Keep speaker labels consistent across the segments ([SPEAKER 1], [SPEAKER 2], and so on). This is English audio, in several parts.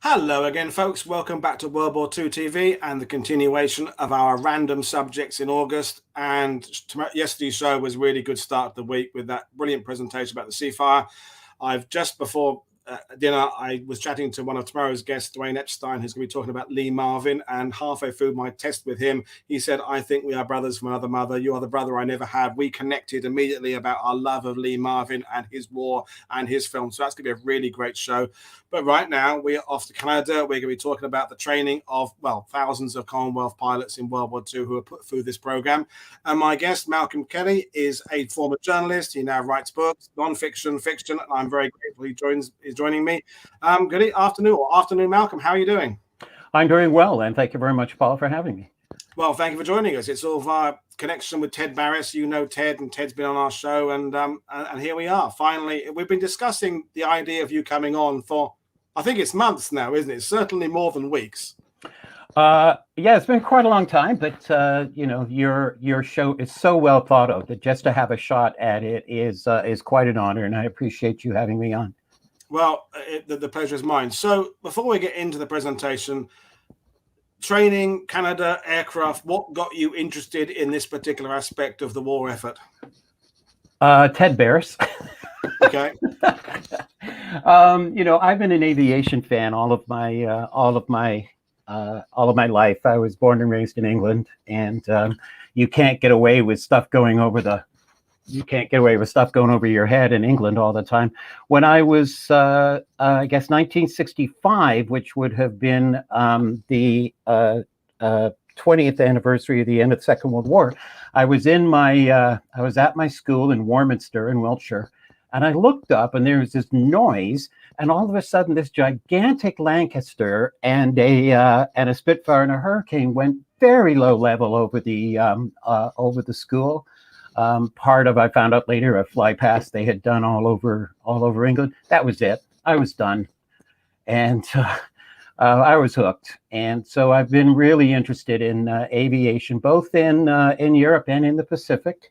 [SPEAKER 1] Hello again, folks. Welcome back to World War II TV and the continuation of our random subjects in August. And yesterday's show was a really good start of the week with that brilliant presentation about the Seafire. I've just before dinner, I was chatting to one of tomorrow's guests, Dwayne Epstein, who's going to be talking about Lee Marvin. And halfway through my test with him, he said, "I think we are brothers from another mother. You are the brother I never had." We connected immediately about our love of Lee Marvin and his war and his film. So that's going to be a really great show. But right now, we are off to Canada. We're going to be talking about the training of, thousands of Commonwealth pilots in World War II who are put through this program. And my guest, Malcolm Kelly, is a former journalist. He now writes books, non-fiction, fiction, and I'm very grateful he's joining me. Good afternoon, Malcolm. How are you doing?
[SPEAKER 2] I'm doing well, and thank you very much, Paul, for having me.
[SPEAKER 1] Well, thank you for joining us. It's all via connection with Ted Barris. You know Ted, and Ted's been on our show, and here we are. Finally, we've been discussing the idea of you coming on for, I think it's months now, isn't it? Certainly more than weeks.
[SPEAKER 2] Yeah, it's been quite a long time, but your show is so well thought of that just to have a shot at it is quite an honor, and I appreciate you having me on.
[SPEAKER 1] Well, the pleasure is mine. So before we get into the presentation, training, Canada, aircraft, what got you interested in this particular aspect of the war effort?
[SPEAKER 2] Ted Barris.
[SPEAKER 1] Okay.
[SPEAKER 2] I've been an aviation fan all of my life. I was born and raised in England, and you can't get away with stuff going over your head in England all the time. When I was, I guess, 1965, which would have been the 20th anniversary of the end of the Second World War, I was at my school in Warminster in Wiltshire, and I looked up, and there was this noise, and all of a sudden, this gigantic Lancaster and a Spitfire and a Hurricane went very low level over the school. I found out later, a fly past they had done all over England. That was it. I was done, and I was hooked. And so I've been really interested in aviation, both in Europe and in the Pacific,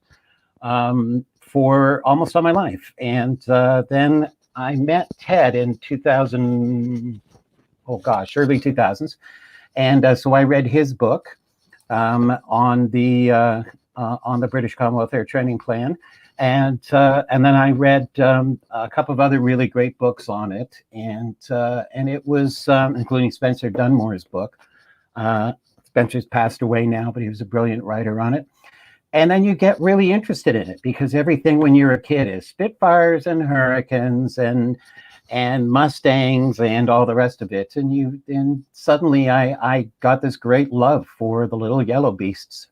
[SPEAKER 2] for almost all my life. And then I met Ted in 2000. Oh gosh, early 2000s, and so I read his book on the British Commonwealth Air Training Plan, and then I read a couple of other really great books on it, and it was including Spencer Dunmore's book. Spencer's passed away now, but he was a brilliant writer on it. And then you get really interested in it because everything when you're a kid is Spitfires and Hurricanes and Mustangs and all the rest of it, and suddenly I got this great love for the little yellow beasts.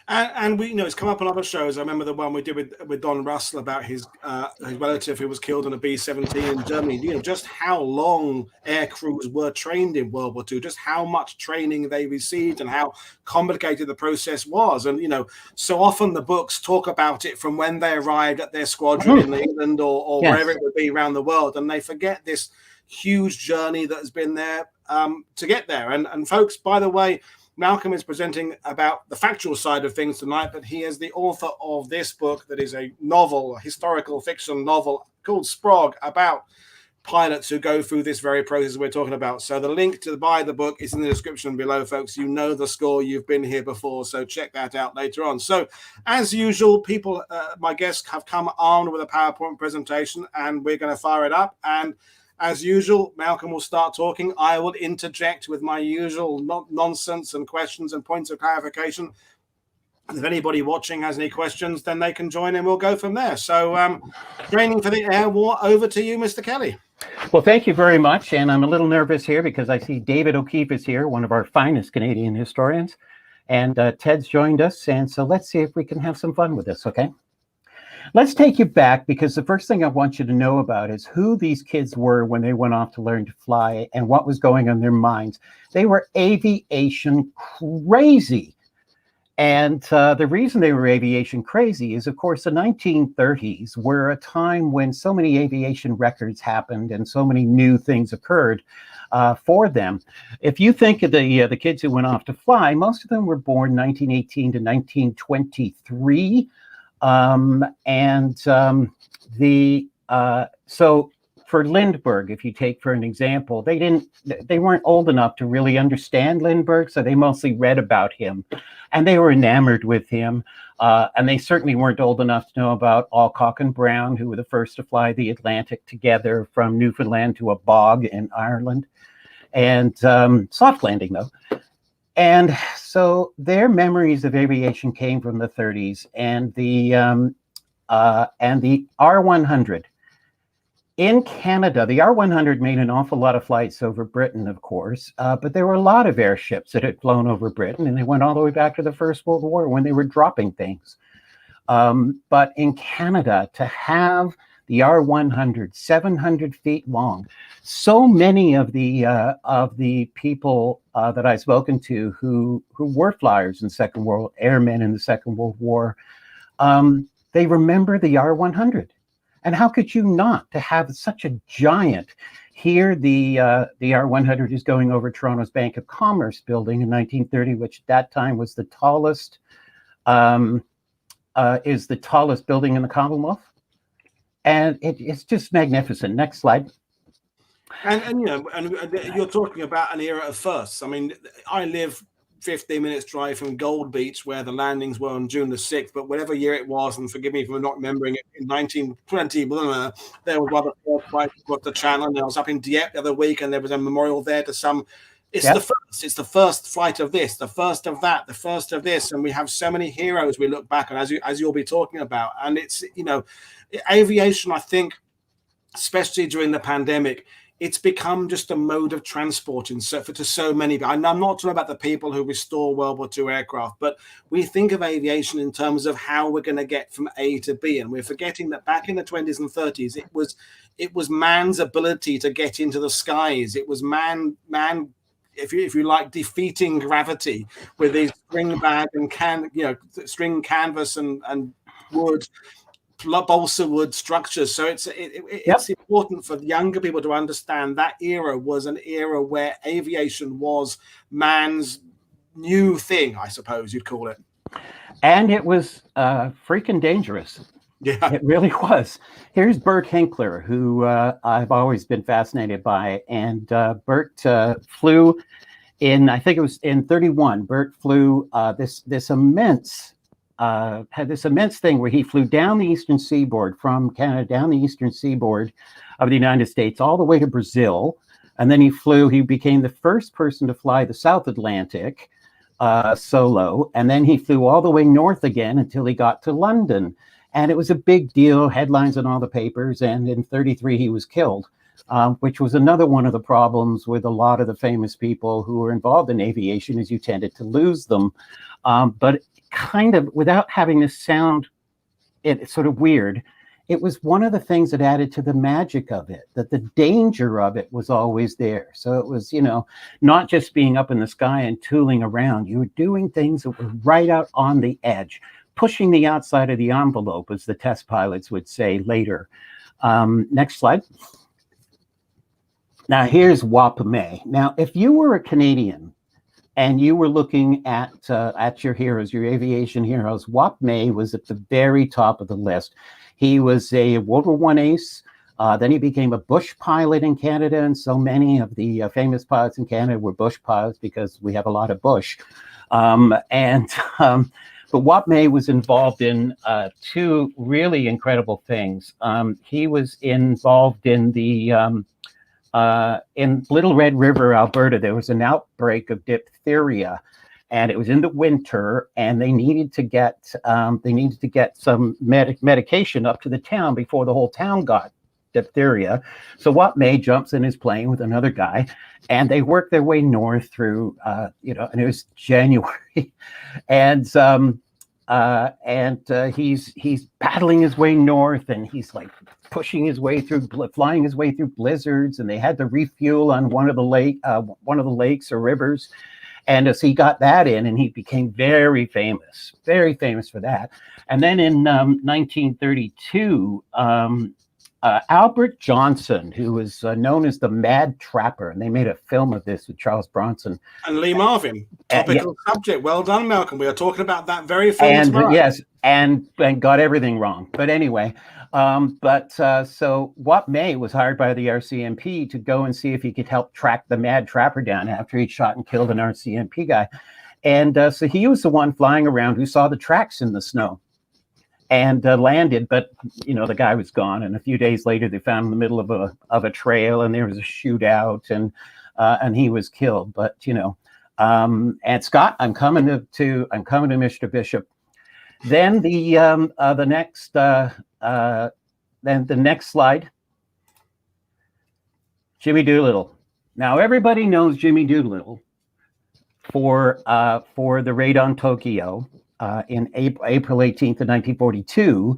[SPEAKER 1] And we, it's come up on other shows. I remember the one we did with Don Russell about his relative who was killed on a B-17 in Germany. Just how long air crews were trained in World War II, just how much training they received and how complicated the process was. And, so often the books talk about it from when they arrived at their squadron in England or yes, wherever it would be around the world. And they forget this huge journey that has been there to get there. And folks, by the way, Malcolm is presenting about the factual side of things tonight, but he is the author of this book that is a novel, a historical fiction novel called Sprog, about pilots who go through this very process we're talking about. So the link to buy the book is in the description below, folks. You know the score. You've been here before, so check that out later on. So as usual, my guests have come armed with a PowerPoint presentation, and we're going to fire it up. And as usual, Malcolm will start talking. I will interject with my usual nonsense and questions and points of clarification. And if anybody watching has any questions, then they can join and we'll go from there. So training for the air war, over to you, Mr. Kelly.
[SPEAKER 2] Well, thank you very much. And I'm a little nervous here because I see David O'Keefe is here, one of our finest Canadian historians. And Ted's joined us. And so let's see if we can have some fun with this, okay? Let's take you back, because the first thing I want you to know about is who these kids were when they went off to learn to fly and what was going on in their minds. They were aviation crazy. And the reason they were aviation crazy is, of course, the 1930s were a time when so many aviation records happened and so many new things occurred for them. If you think of the kids who went off to fly, most of them were born 1918 to 1923. So for Lindbergh, if you take for an example, they weren't old enough to really understand Lindbergh, so they mostly read about him, and they were enamored with him. And they certainly weren't old enough to know about Alcock and Brown, who were the first to fly the Atlantic together from Newfoundland to a bog in Ireland, and soft landing though. And so their memories of aviation came from the 30s, and the R100. In Canada, the R100 made an awful lot of flights over Britain, of course, but there were a lot of airships that had flown over Britain, and they went all the way back to the First World War when they were dropping things. But in Canada, to have the R100, 700 feet long, so many of the people that I've spoken to who were flyers in airmen in the Second World War, they remember the R100. And how could you not, to have such a giant? Here, the R100 is going over Toronto's Bank of Commerce building in 1930, which at that time was the tallest building in the Commonwealth. And it's just magnificent. Next slide.
[SPEAKER 1] And you're talking about an era of firsts. I mean, I live 15 minutes drive from Gold Beach, where the landings were on June the 6th, but whatever year it was, and forgive me for not remembering it, in 1920, there was one of the first flights across the channel, and I was up in Dieppe the other week, and there was a memorial there to some. It's the first flight of this, the first of that, the first of this, and we have so many heroes we look back on, as you'll be talking about, and it's, aviation, I think, especially during the pandemic, it's become just a mode of transport to so many. I'm not talking about the people who restore World War II aircraft, but we think of aviation in terms of how we're going to get from A to B, and we're forgetting that back in the 20s and 30s, it was man's ability to get into the skies. It was man, if you like, defeating gravity with these string bag and string canvas and wood. Balsa wood structures. So it's important for younger people to understand that era was an era where aviation was man's new thing, I suppose you'd call it.
[SPEAKER 2] And it was freaking dangerous.
[SPEAKER 1] Yeah,
[SPEAKER 2] it really was. Here's Bert Hinkler, who I've always been fascinated by. And Bert flew I think it was in 31. Bert flew this immense had this immense thing where he flew down the eastern seaboard from Canada, down the eastern seaboard of the United States, all the way to Brazil. And then he became the first person to fly the South Atlantic solo. And then he flew all the way north again until he got to London. And it was a big deal, headlines in all the papers. And in 33, he was killed, which was another one of the problems with a lot of the famous people who were involved in aviation, is you tended to lose them. But kind of, without having to sound it's sort of weird, it was one of the things that added to the magic of it, that the danger of it was always there. So it was, not just being up in the sky and tooling around. You were doing things that were right out on the edge, pushing the outside of the envelope, as the test pilots would say later. Next slide. Now here's Wapame. Now, if you were a Canadian and you were looking at your heroes, your aviation heroes, Wapame was at the very top of the list. He was a World War I ace. Then he became a bush pilot in Canada, and so many of the famous pilots in Canada were bush pilots because we have a lot of bush. But Wapame was involved in two really incredible things. He was involved in in Little Red River, Alberta. There was an outbreak of diphtheria, and it was in the winter, and they needed to get some medication up to the town before the whole town got diphtheria. So Wapame jumps in his plane with another guy, and they work their way north through, and it was January, and he's paddling his way north, and he's like pushing his way through, flying his way through blizzards, and they had to refuel on one of the lakes or rivers. And as he got that in, and he became very famous for that. And then in 1932, Albert Johnson, who was known as the Mad Trapper, and they made a film of this with Charles Bronson.
[SPEAKER 1] And Lee Marvin. Topical subject. Well done, Malcolm. We are talking about that very film tomorrow.
[SPEAKER 2] Yes, and got everything wrong. But anyway, so Watt May was hired by the RCMP to go and see if he could help track the Mad Trapper down after he shot and killed an RCMP guy. And so he was the one flying around who saw the tracks in the snow and landed, but the guy was gone. And a few days later, they found him in the middle of a trail, and there was a shootout, and he was killed. But and Scott, I'm coming to Mr. Bishop. Then the next slide, Jimmy Doolittle. Now everybody knows Jimmy Doolittle for the raid on Tokyo in April 18th of 1942.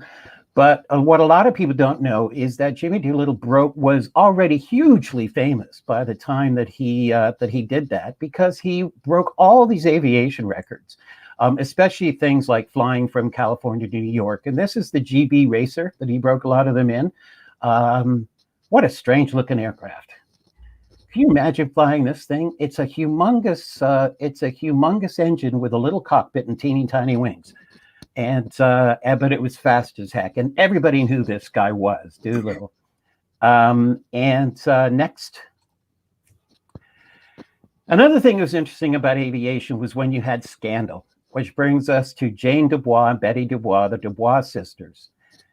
[SPEAKER 2] But what a lot of people don't know is that Jimmy Doolittle was already hugely famous by the time that he did that, because he broke all these aviation records, especially things like flying from California to New York. And this is the GB Racer that he broke a lot of them in. What a strange looking aircraft. Can you imagine flying this thing? It's a humongous engine with a little cockpit and teeny tiny wings. But it was fast as heck, and everybody knew this guy was Doolittle. Next, another thing that was interesting about aviation was when you had scandal, which brings us to Jane Dubois and Betty Dubois, the Dubois sisters.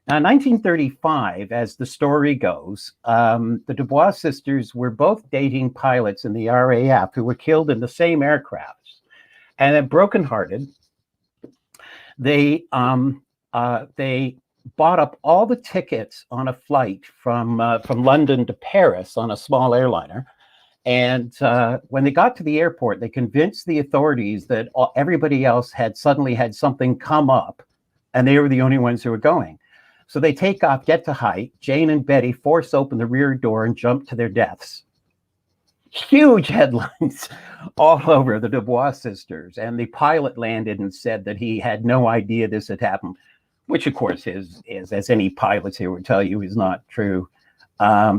[SPEAKER 2] Now, in 1935, as the story goes, the Dubois sisters were both dating pilots in the RAF who were killed in the same aircraft, and then brokenhearted, they bought up all the tickets on a flight from London to Paris on a small airliner. And when they got to the airport, they convinced the authorities that everybody else had suddenly had something come up, and they were the only ones who were going. So they take off, get to height. Jane and Betty force open the rear door and jump to their deaths. Huge headlines all over the Dubois sisters. And the pilot landed and said that he had no idea this had happened, which of course is as any pilots here would tell you, is not true.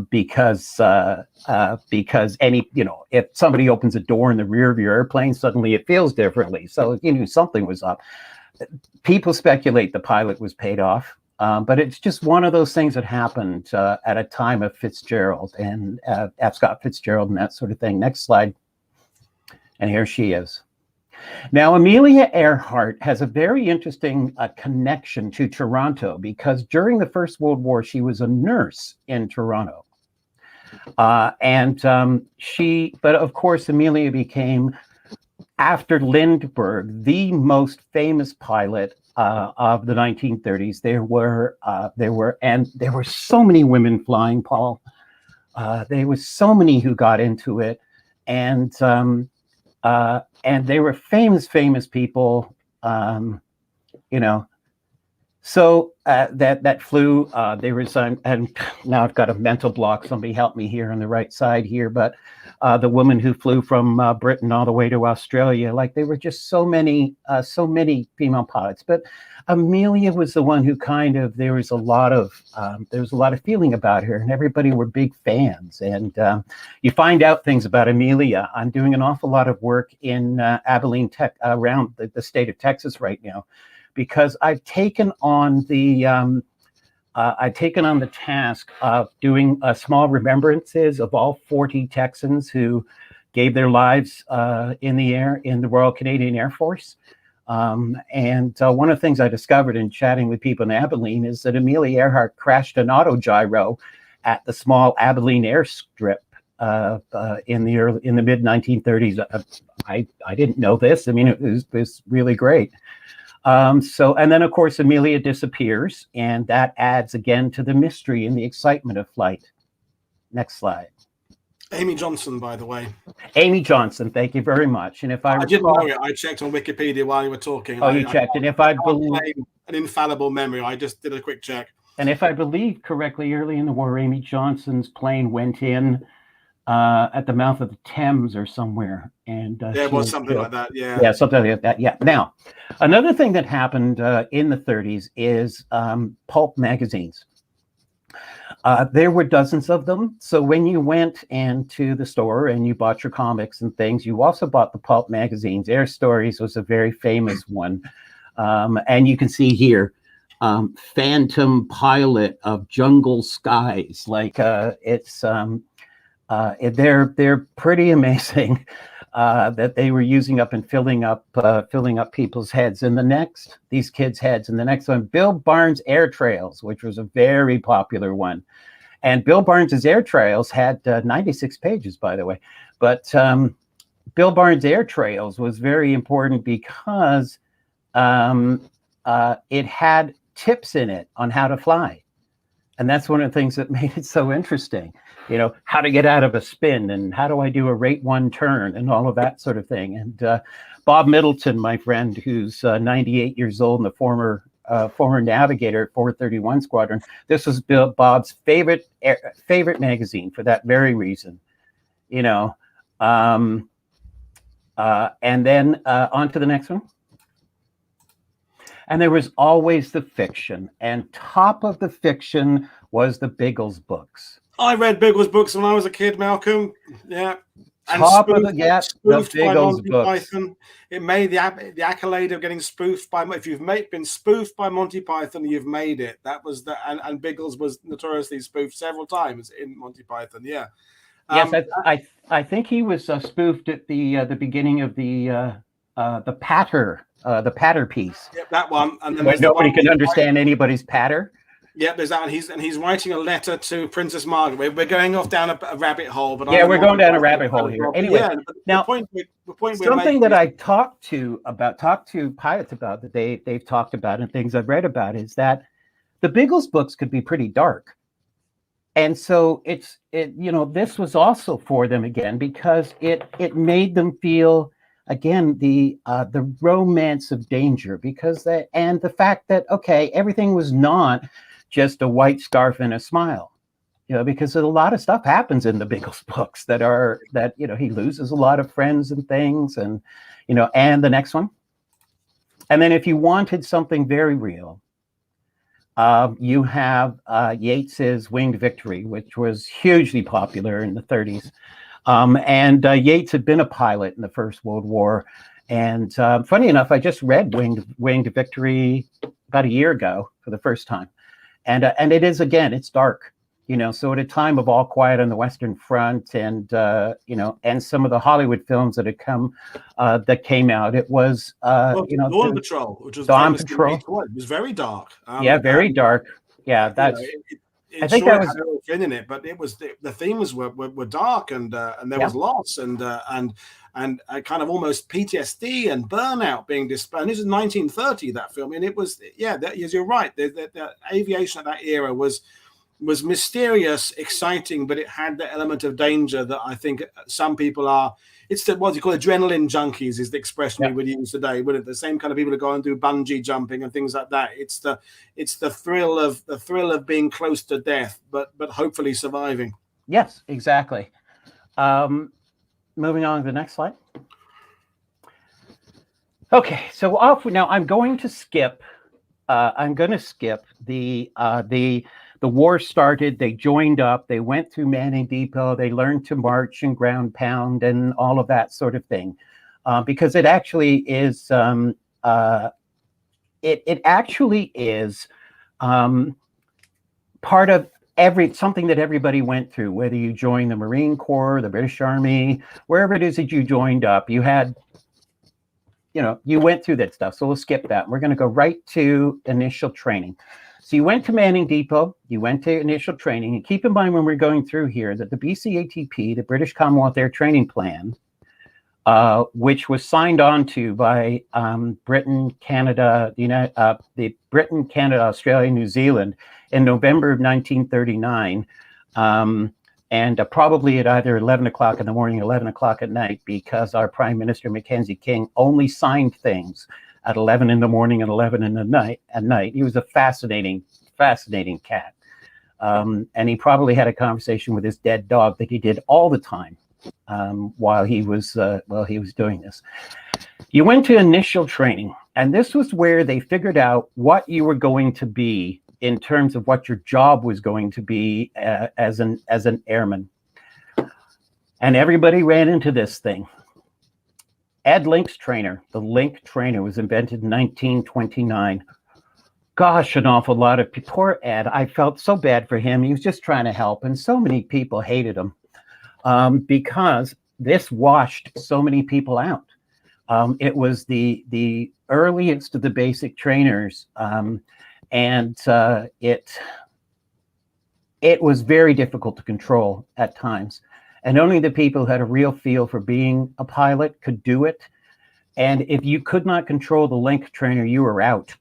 [SPEAKER 2] Because any, if somebody opens a door in the rear of your airplane, suddenly it feels differently. So something was up. People speculate the pilot was paid off. But it's just one of those things that happened at a time of Fitzgerald and F. Scott Fitzgerald and that sort of thing. Next slide. And here she is. Now, Amelia Earhart has a very interesting connection to Toronto, because during the First World War, she was a nurse in Toronto. But of course, Amelia became, after Lindbergh, the most famous pilot of the 1930s. There were so many women flying, Paul. There was so many who got into it, and they were famous people, So that flew. There was, and now I've got a mental block. Somebody help me here on the right side here, but the woman who flew from Britain all the way to Australia, like there were just so many female pilots. But Amelia was the one who there was a lot of feeling about her, and everybody were big fans. And you find out things about Amelia. I'm doing an awful lot of work in Abilene, around the state of Texas right now, because I've taken on the task of doing small remembrances of all 40 Texans who gave their lives in the air in the Royal Canadian Air Force. One of the things I discovered in chatting with people in Abilene is that Amelia Earhart crashed an autogyro at the small Abilene airstrip in the mid 1930s. I didn't know this. I mean, it was really great. And then of course Amelia disappears, and that adds again to the mystery and the excitement of flight. Next slide.
[SPEAKER 1] Amy Johnson, by the way.
[SPEAKER 2] Amy Johnson, thank you very much. And if I
[SPEAKER 1] didn't know it, I checked on Wikipedia while you were talking.
[SPEAKER 2] Oh, you checked, and if I believe
[SPEAKER 1] an infallible memory, I just did a quick check.
[SPEAKER 2] And if I believe correctly, early in the war, Amy Johnson's plane went in at the mouth of the Thames or somewhere, and
[SPEAKER 1] it was something like that. Yeah,
[SPEAKER 2] something like that. Yeah. Now, another thing that happened in the 30s is pulp magazines. There were dozens of them. So when you went into the store and you bought your comics and things, you also bought the pulp magazines. Air Stories was a very famous one. And you can see here, Phantom Pilot of Jungle Skies. Like they're pretty amazing that they were using up and filling up people's heads. And these kids' heads. And the next one, Bill Barnes' Air Trails, which was a very popular one. And Bill Barnes's Air Trails had 96 pages, by the way. But Bill Barnes' Air Trails was very important because it had tips in it on how to fly. And that's one of the things that made it so interesting. You know, how to get out of a spin and how do I do a rate 1 turn and all of that sort of thing. And Bob Middleton, my friend, who's 98 years old and the former navigator at 431 Squadron, this was Bob's favorite magazine for that very reason. You know, and then on to the next one. And there was always the fiction, and top of the fiction was the Biggles books.
[SPEAKER 1] I read Biggles books when I was a kid, Malcolm. Yeah. And
[SPEAKER 2] top of the Biggles books.
[SPEAKER 1] Python. It made the accolade of getting spoofed by. If you've been spoofed by Monty Python, you've made it. That was and Biggles was notoriously spoofed several times in Monty Python. Yeah.
[SPEAKER 2] Yes, I think he was spoofed at the beginning of the patter piece.
[SPEAKER 1] Yep, that one. And then
[SPEAKER 2] nobody can understand anybody's patter.
[SPEAKER 1] Yeah, there's that, and he's writing a letter to Princess Margaret. We're going off down a rabbit hole, but
[SPEAKER 2] yeah, we're going down a rabbit hole here. Anyway,
[SPEAKER 1] yeah,
[SPEAKER 2] now
[SPEAKER 1] the point
[SPEAKER 2] something that I talked to pilots about that they've talked about and things I've read about is that the Biggles books could be pretty dark, and so this was also for them again because it made them feel again the romance of danger because the fact that everything was not just a white scarf and a smile, because a lot of stuff happens in the Biggles books that he loses a lot of friends and things, and and the next one. And then if you wanted something very real, you have Yeats's Winged Victory, which was hugely popular in the 30s. And Yeats had been a pilot in the First World War. And funny enough, I just read Winged Victory about a year ago for the first time. And it is, again, it's dark, so at a time of All Quiet on the Western Front and, and some of the Hollywood films that that came out, it was,
[SPEAKER 1] Dawn Patrol, which was
[SPEAKER 2] Dawn Patrol.
[SPEAKER 1] It was very dark.
[SPEAKER 2] Very dark. Yeah, that's...
[SPEAKER 1] I think that was Errol Flynn in it, but it was the themes were dark and there was loss and a kind of almost PTSD and burnout being displayed. And this is 1930, that film, and it was you're right. The aviation at that era was mysterious, exciting, but it had the element of danger that I think some people are. It's what you call adrenaline junkies is the expression we would use today, wouldn't it? The same kind of people who go and do bungee jumping and things like that. It's the thrill of being close to death, but hopefully surviving.
[SPEAKER 2] Yes, exactly. Moving on to the next slide. Okay, so now I'm going to skip. The war started, they joined up, they went through Manning Depot, they learned to march and ground pound and all of that sort of thing. Because it actually is, it actually is part of something that everybody went through, whether you joined the Marine Corps, the British Army, wherever it is that you joined up, you had, you went through that stuff. So we'll skip that. We're going to go right to initial training. So you went to Manning Depot, you went to initial training, and keep in mind when we're going through here that the BCATP, the British Commonwealth Air Training Plan, which was signed on to by Britain, Canada, Australia, New Zealand in November of 1939, and probably at either 11 o'clock in the morning, 11 o'clock at night, because our Prime Minister Mackenzie King only signed things at 11 in the morning and 11 in the night. He was a fascinating cat. And he probably had a conversation with his dead dog that he did all the time while he was doing this. You went to initial training, and this was where they figured out what you were going to be in terms of what your job was going to be as an airman. And everybody ran into this thing. Ed Link's trainer, the Link trainer, was invented in 1929. Gosh, an awful lot of people. Poor Ed. I felt so bad for him. He was just trying to help, and so many people hated him because this washed so many people out. It was the earliest of the basic trainers, and it was very difficult to control at times. And only the people who had a real feel for being a pilot could do it. And if you could not control the Link trainer, you were out.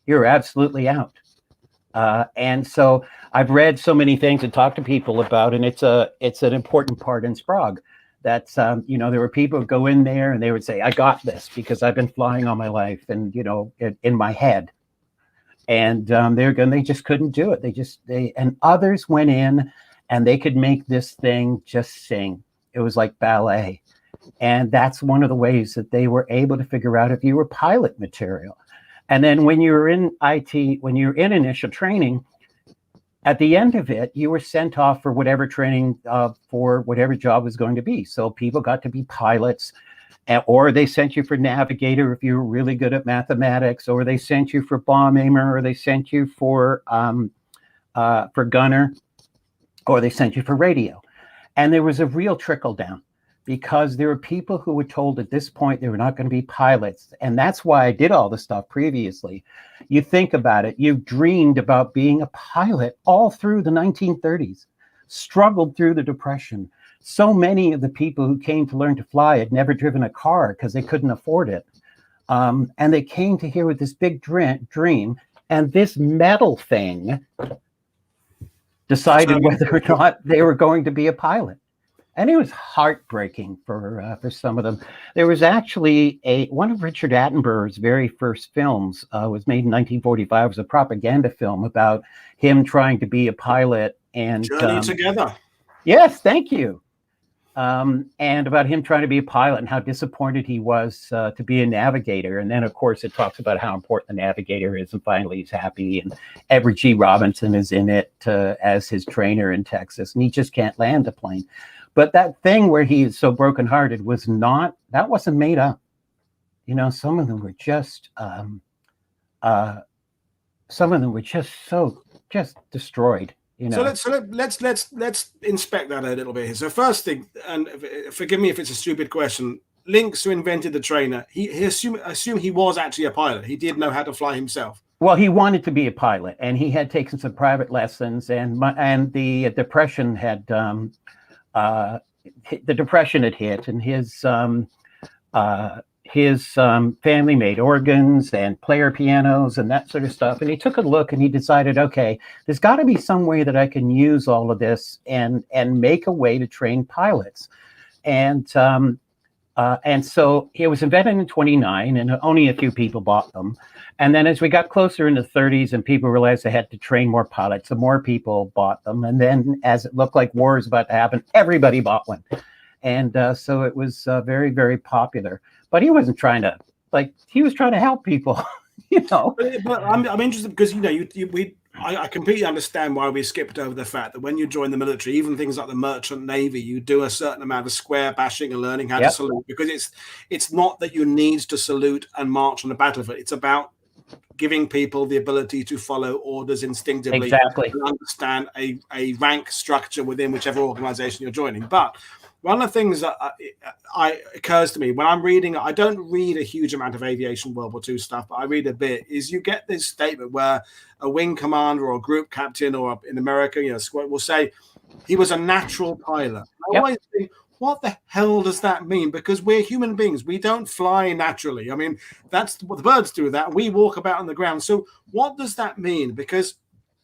[SPEAKER 2] You're absolutely out. And so I've read so many things and talked to people about, and it's an important part in Sprague. That there were people who go in there and they would say, "I got this because I've been flying all my life," and in my head. And they just couldn't do it. And others went in and they could make this thing just sing. It was like ballet. And that's one of the ways that they were able to figure out if you were pilot material. And then when you were in IT, when you're in initial training, at the end of it, you were sent off for whatever training for whatever job was going to be. So people got to be pilots, or they sent you for navigator if you were really good at mathematics, or they sent you for bomb aimer, or they sent you for gunner, or they sent you for radio. And there was a real trickle down because there were people who were told at this point they were not going to be pilots. And that's why I did all the stuff previously. You think about it, you've dreamed about being a pilot all through the 1930s, struggled through the Depression. So many of the people who came to learn to fly had never driven a car because they couldn't afford it. And they came to here with this big dream, and this metal thing decided whether or not they were going to be a pilot. And it was heartbreaking for some of them. There was actually one of Richard Attenborough's very first films was made in 1945. It was a propaganda film about him trying to be a pilot and
[SPEAKER 1] Journey Together.
[SPEAKER 2] Yes, thank you. And about him trying to be a pilot and how disappointed he was to be a navigator. And then, of course, it talks about how important the navigator is. And finally, he's happy. And Everett G. Robinson is in it as his trainer in Texas. And he just can't land a plane. But that thing where he is so brokenhearted that wasn't made up. Some of them were just, just destroyed.
[SPEAKER 1] So let's inspect that a little bit here. So first thing, and forgive me if it's a stupid question, Lynx, who invented the trainer, he assume he was actually a pilot. He did know how to fly himself.
[SPEAKER 2] Well, he wanted to be a pilot, and he had taken some private lessons, and the Depression had hit, and his family made organs and player pianos and that sort of stuff. And he took a look and he decided, okay, there's got to be some way that I can use all of this and make a way to train pilots. And so it was invented in 1929, and only a few people bought them. And then as we got closer in the 30s and people realized they had to train more pilots, the more people bought them. And then as it looked like war was about to happen, everybody bought one. And so it was very, very popular. But he wasn't trying to, he was trying to help people,
[SPEAKER 1] But I'm interested because, I completely understand why we skipped over the fact that when you join the military, even things like the merchant navy, you do a certain amount of square bashing and learning how to salute, because it's not that you need to salute and march on the battlefield. It's about giving people the ability to follow orders instinctively,
[SPEAKER 2] exactly,
[SPEAKER 1] and understand a rank structure within whichever organization you're joining. But one of the things that occurs to me when I'm reading, I don't read a huge amount of aviation World War II stuff, but I read a bit, is you get this statement where a wing commander or a group captain, or in America, will say he was a natural pilot. I always think, what the hell does that mean? Because we're human beings. We don't fly naturally. I mean, that's what the birds do, that we walk about on the ground. So what does that mean? Because,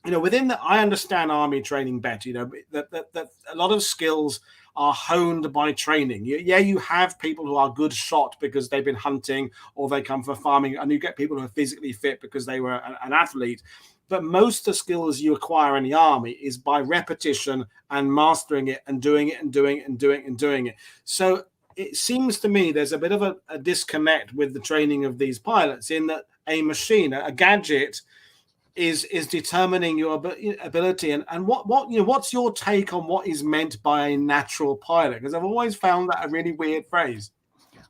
[SPEAKER 1] within I understand army training better, that a lot of skills are honed by training. You have people who are good shot because they've been hunting or they come from farming, and you get people who are physically fit because they were an athlete. But most of the skills you acquire in the army is by repetition and mastering it and doing it and doing it and doing it and doing it. So it seems to me there's a bit of a disconnect with the training of these pilots, in that a machine, a gadget, is determining your ability. And what's your take on what is meant by a natural pilot? Because I've always found that a really weird phrase.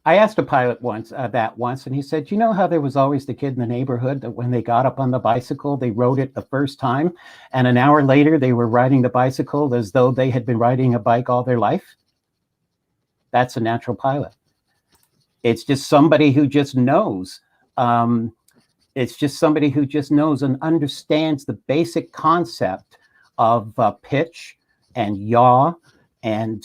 [SPEAKER 2] I asked a pilot once, and he said, you know how there was always the kid in the neighborhood that when they got up on the bicycle, they rode it the first time, and an hour later they were riding the bicycle as though they had been riding a bike all their life? That's a natural pilot. It's just somebody who just knows. It's just somebody who just knows and understands the basic concept of pitch and yaw, and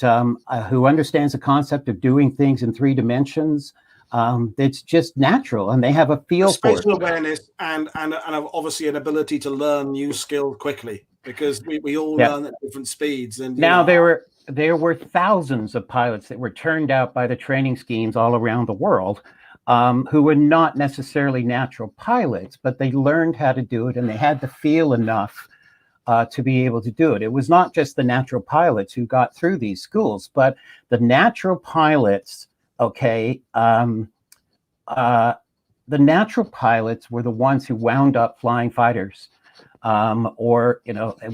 [SPEAKER 2] who understands the concept of doing things in 3 dimensions. It's just natural, and they have a feel for it.
[SPEAKER 1] Spatial awareness and obviously an ability to learn new skills quickly, because we all learn at different speeds. And
[SPEAKER 2] now there were thousands of pilots that were turned out by the training schemes all around the world, who were not necessarily natural pilots, but they learned how to do it, and they had the feel enough to be able to do it. It was not just the natural pilots who got through these schools, but the natural pilots, the natural pilots were the ones who wound up flying fighters,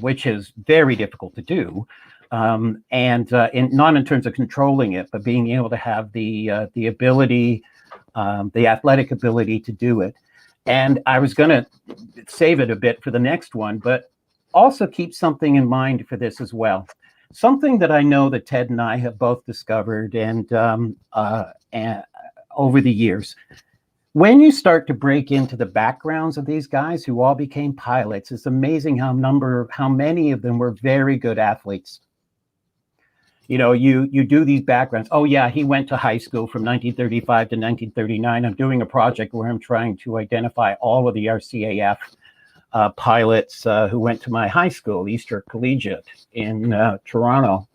[SPEAKER 2] which is very difficult to do. Not in terms of controlling it, but being able to have the ability, the athletic ability to do it. And I was going to save it a bit for the next one, but also keep something in mind for this as well. Something that I know that Ted and I have both discovered and over the years. When you start to break into the backgrounds of these guys who all became pilots, it's amazing how many of them were very good athletes. You know, you do these backgrounds. Oh yeah, he went to high school from 1935 to 1939. I'm doing a project where I'm trying to identify all of the RCAF pilots who went to my high school, Easter Collegiate in Toronto,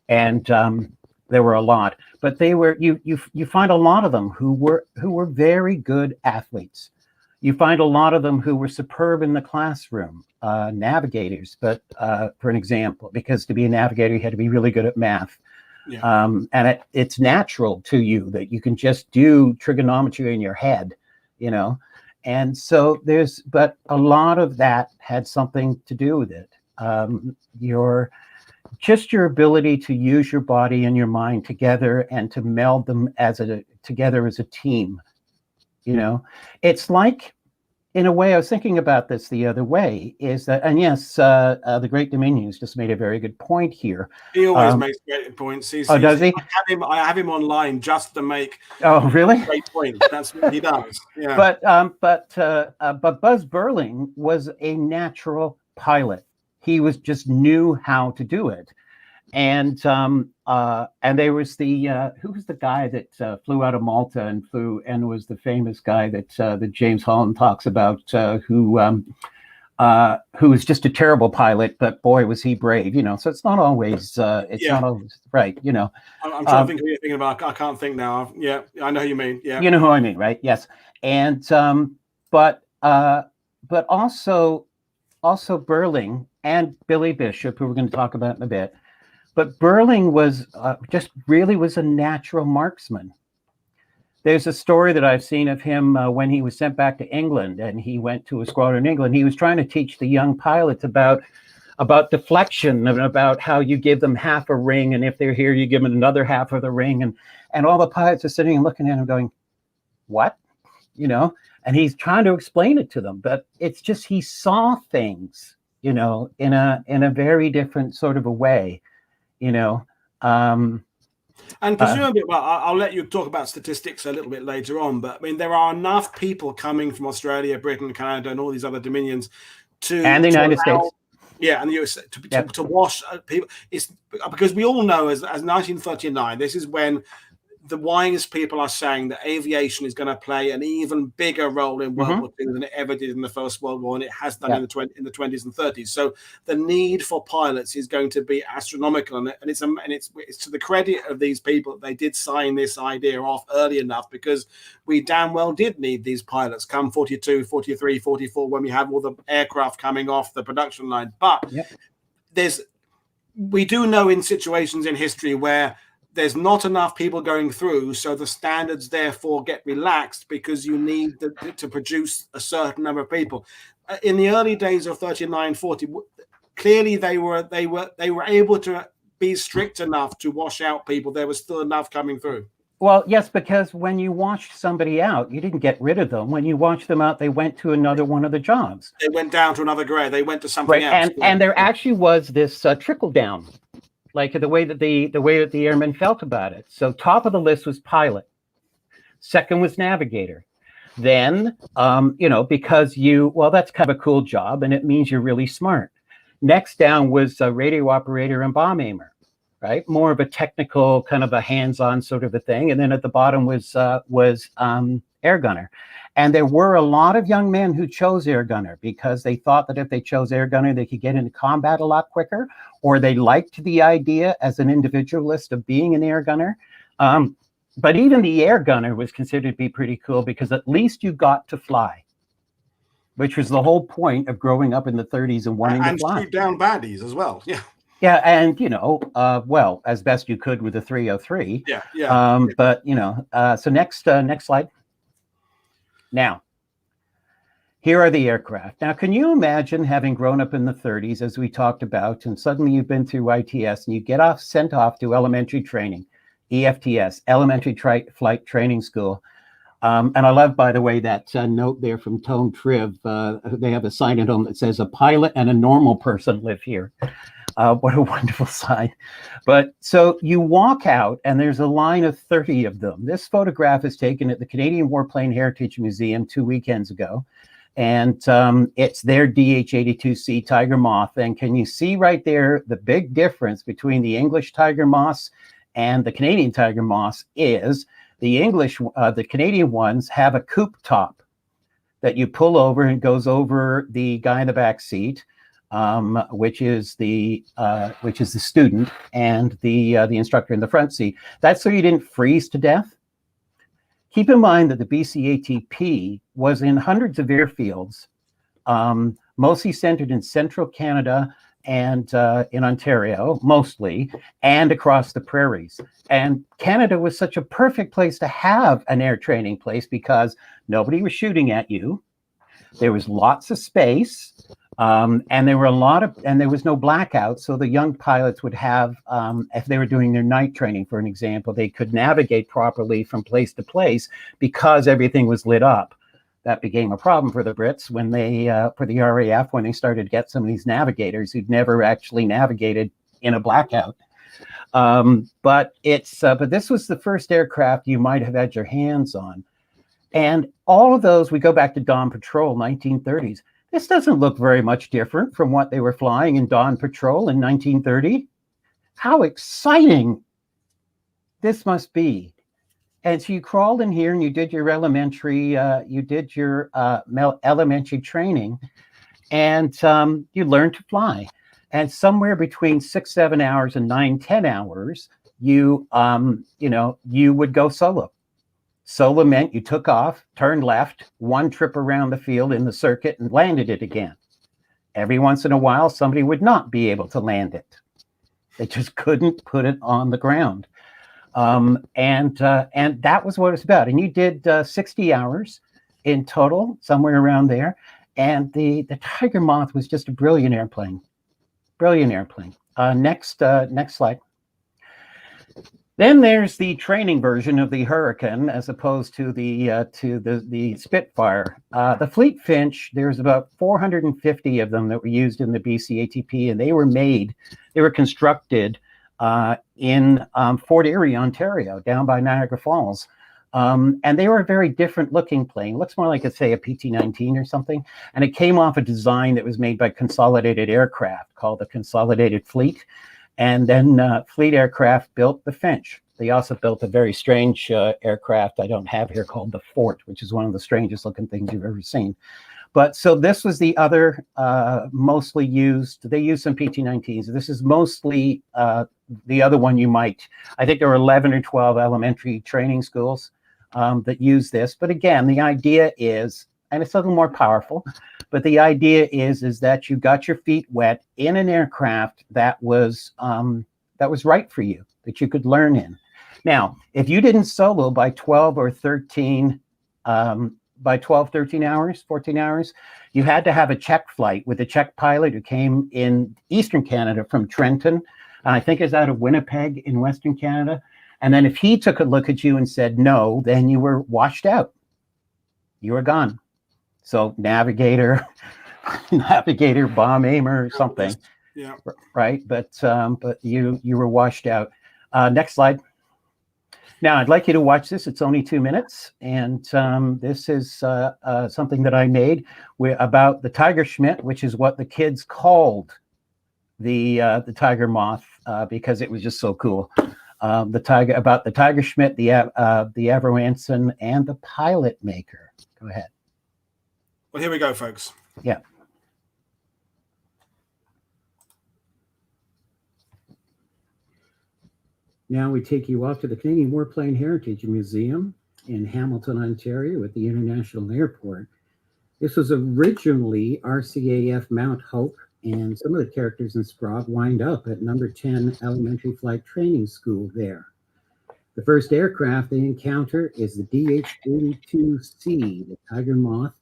[SPEAKER 2] and there were a lot. But they were you find a lot of them who were very good athletes. You find a lot of them who were superb in the classroom, navigators. But for an example, because to be a navigator, you had to be really good at math. Yeah. And it's natural to you that you can just do trigonometry in your head, you know. And so but a lot of that had something to do with it. Your ability to use your body and your mind together and to meld them together as a team. You know, it's like, in a way, I was thinking about this the other way, is that, and yes, the Great Dominions just made a very good point here.
[SPEAKER 1] He always makes great points.
[SPEAKER 2] Does he?
[SPEAKER 1] I have him online just to make
[SPEAKER 2] really
[SPEAKER 1] great points. That's what he does. Yeah.
[SPEAKER 2] But Buzz Burling was a natural pilot. He just knew how to do it. And there was who was the guy that flew out of Malta and was the famous guy that James Holland talks about, who was just a terrible pilot, but boy was he brave, you know. So it's not always not always right, you know.
[SPEAKER 1] I'm trying to think who you're thinking about. I can't think now. Yeah, I know who you mean. Yeah,
[SPEAKER 2] you know who I mean, right? Yes, and but also Burling and Billy Bishop, who we're going to talk about in a bit. But Burling was was a natural marksman. There's a story that I've seen of him when he was sent back to England, and he went to a squadron in England. He was trying to teach the young pilots about deflection and about how you give them half a ring, and if they're here, you give them another half of the ring. And all the pilots are sitting and looking at him going, what? You know, and he's trying to explain it to them, but it's just he saw things, you know, in a very different sort of a way. You know,
[SPEAKER 1] and presumably, well, I'll let you talk about statistics a little bit later on. But I mean, there are enough people coming from Australia, Britain, Canada, and all these other dominions
[SPEAKER 2] and the United States,
[SPEAKER 1] and the US to wash people. It's because we all know as 1939, this is when the wise people are saying that aviation is going to play an even bigger role in World War II than it ever did in the First World War, and it has done in the 20s and 30s. So the need for pilots is going to be astronomical, and it's to the credit of these people that they did sign this idea off early enough, because we damn well did need these pilots come 42, 43, 44 when we have all the aircraft coming off the production line. But we do know in situations in history where there's not enough people going through, so the standards therefore get relaxed because you need to produce a certain number of people. in the early days of 3940, clearly they were able to be strict enough to wash out people. There was still enough coming through.
[SPEAKER 2] Well, yes, because when you washed somebody out, you didn't get rid of them. When you washed them out, they went to another one of the jobs.
[SPEAKER 1] They went down to another grade. They went to something else.
[SPEAKER 2] And there actually was this trickle down, like the way that the airmen felt about it. So top of the list was pilot. Second was navigator. Then, because that's kind of a cool job, and it means you're really smart. Next down was radio operator and bomb aimer. Right, more of a technical, kind of a hands-on sort of a thing, and then at the bottom was air gunner, and there were a lot of young men who chose air gunner because they thought that if they chose air gunner, they could get into combat a lot quicker, or they liked the idea as an individualist of being an air gunner. But even the air gunner was considered to be pretty cool because at least you got to fly, which was the whole point of growing up in the 30s and wanting to fly.
[SPEAKER 1] And shoot down baddies as well. Yeah.
[SPEAKER 2] Yeah, and as best you could with the 303.
[SPEAKER 1] Yeah.
[SPEAKER 2] But so next slide. Now, here are the aircraft. Now, can you imagine having grown up in the 30s, as we talked about, and suddenly you've been through ITS and you get sent off to elementary training, EFTS, Elementary Flight Training School. And I love, by the way, that note there from Tone Triv. They have a sign at home that says, "A pilot and a normal person live here." What a wonderful sign. But so you walk out and there's a line of 30 of them. This photograph is taken at the Canadian Warplane Heritage Museum 2 weekends ago. And it's their DH-82C Tiger Moth. And can you see right there the big difference between the English Tiger Moths and the Canadian Tiger Moths is the Canadian ones have a coupe top that you pull over and goes over the guy in the back seat. Which is the student and the instructor in the front seat. That's so you didn't freeze to death. Keep in mind that the BCATP was in hundreds of airfields, mostly centered in central Canada and in Ontario, mostly, and across the prairies. And Canada was such a perfect place to have an air training place because nobody was shooting at you. There was lots of space. And there was no blackout. So the young pilots would have, if they were doing their night training, for an example, they could navigate properly from place to place because everything was lit up. That became a problem for the Brits when for the RAF, when they started to get some of these navigators who'd never actually navigated in a blackout. But this was the first aircraft you might have had your hands on. And all of those, we go back to Dawn Patrol, 1930s. This doesn't look very much different from what they were flying in Dawn Patrol in 1930. How exciting this must be. And so you crawled in here and you did your elementary training, and you learned to fly. And somewhere between 6-7 hours and 9-10 hours, you would go solo. Solo meant you took off, turned left, one trip around the field in the circuit, and landed it again. Every once in a while, somebody would not be able to land it. They just couldn't put it on the ground. And that was what it's about. And you did 60 hours in total, somewhere around there. And the Tiger Moth was just a brilliant airplane. Brilliant airplane. Next slide. Then there's the training version of the Hurricane, as opposed to the Spitfire. The Fleet Finch, there's about 450 of them that were used in the BCATP, and they were constructed in Fort Erie, Ontario, down by Niagara Falls. And they were a very different looking plane. It looks more like, say, a PT-19 or something. And it came off a design that was made by Consolidated Aircraft called the Consolidated Fleet. And then Fleet Aircraft built the Finch. They also built a very strange aircraft I don't have here called the Fort, which is one of the strangest looking things you've ever seen. But so this was the other mostly used. They used some PT-19s. This is mostly the other one you might. I think there were 11 or 12 elementary training schools that use this. But again, the idea is, and it's a little more powerful, but the idea is that you got your feet wet in an aircraft that was right for you, that you could learn in. Now, if you didn't solo by 12 or 13 by 12, 13 hours, 14 hours. You had to have a check flight with a Czech pilot who came in Eastern Canada from Trenton, and I think is out of Winnipeg in Western Canada. And then if he took a look at you and said no, then you were washed out. You were gone. So navigator, bomb aimer, or something.
[SPEAKER 1] Yeah.
[SPEAKER 2] Right. But you were washed out. Next slide. Now I'd like you to watch this. It's only 2 minutes, and this is something that I made about the Tiger Schmidt, which is what the kids called the Tiger Moth because it was just so cool. The Tiger Schmidt, the Anson, and the pilot maker. Go ahead.
[SPEAKER 1] Well, here we go, folks.
[SPEAKER 2] Yeah. Now we take you off to the Canadian Warplane Heritage Museum in Hamilton, Ontario at the International Airport. This was originally RCAF Mount Hope, and some of the characters in Sprague wind up at number 10 Elementary Flight Training School there. The first aircraft they encounter is the DH-82C, the Tiger Moth.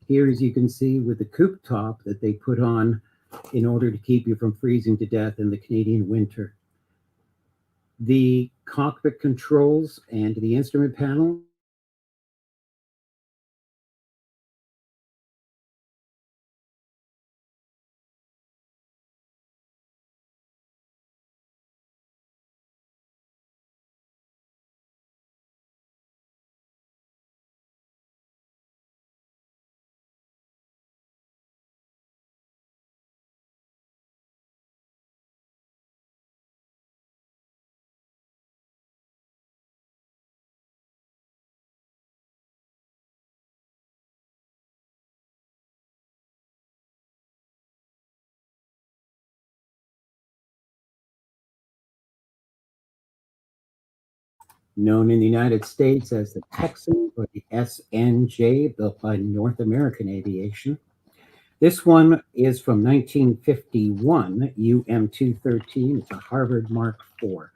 [SPEAKER 2] Here, as you can see, with the coupe top that they put on in order to keep you from freezing to death in the Canadian winter. The cockpit controls and the instrument panel known in the United States as the Texan or the SNJ, built by North American Aviation. This one is from 1951, UM-213. It's a Harvard Mark IV.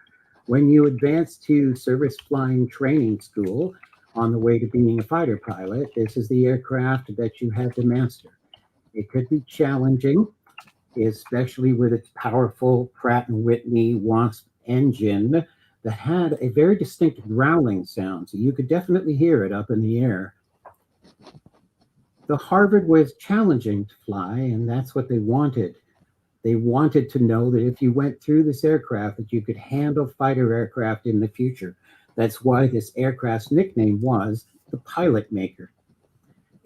[SPEAKER 2] When you advance to service flying training school on the way to being a fighter pilot, this is the aircraft that you have to master. It could be challenging, especially with its powerful Pratt & Whitney Wasp engine that had a very distinct growling sound, so you could definitely hear it up in the air. The Harvard was challenging to fly, and that's what they wanted. They wanted to know that if you went through this aircraft, that you could handle fighter aircraft in the future. That's why this aircraft's nickname was the Pilot Maker.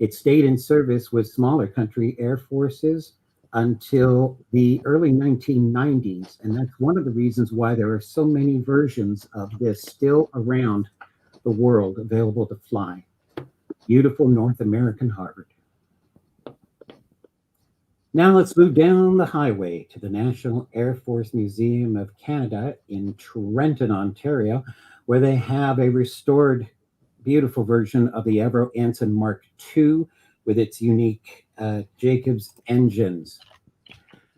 [SPEAKER 2] It stayed in service with smaller country air forces until the early 1990s. And that's one of the reasons why there are so many versions of this still around the world available to fly. Beautiful North American Harvard. Now let's move down the highway to the National Air Force Museum of Canada in Trenton, Ontario, where they have a restored, beautiful version of the Avro Anson Mark II with its unique Jacobs engines.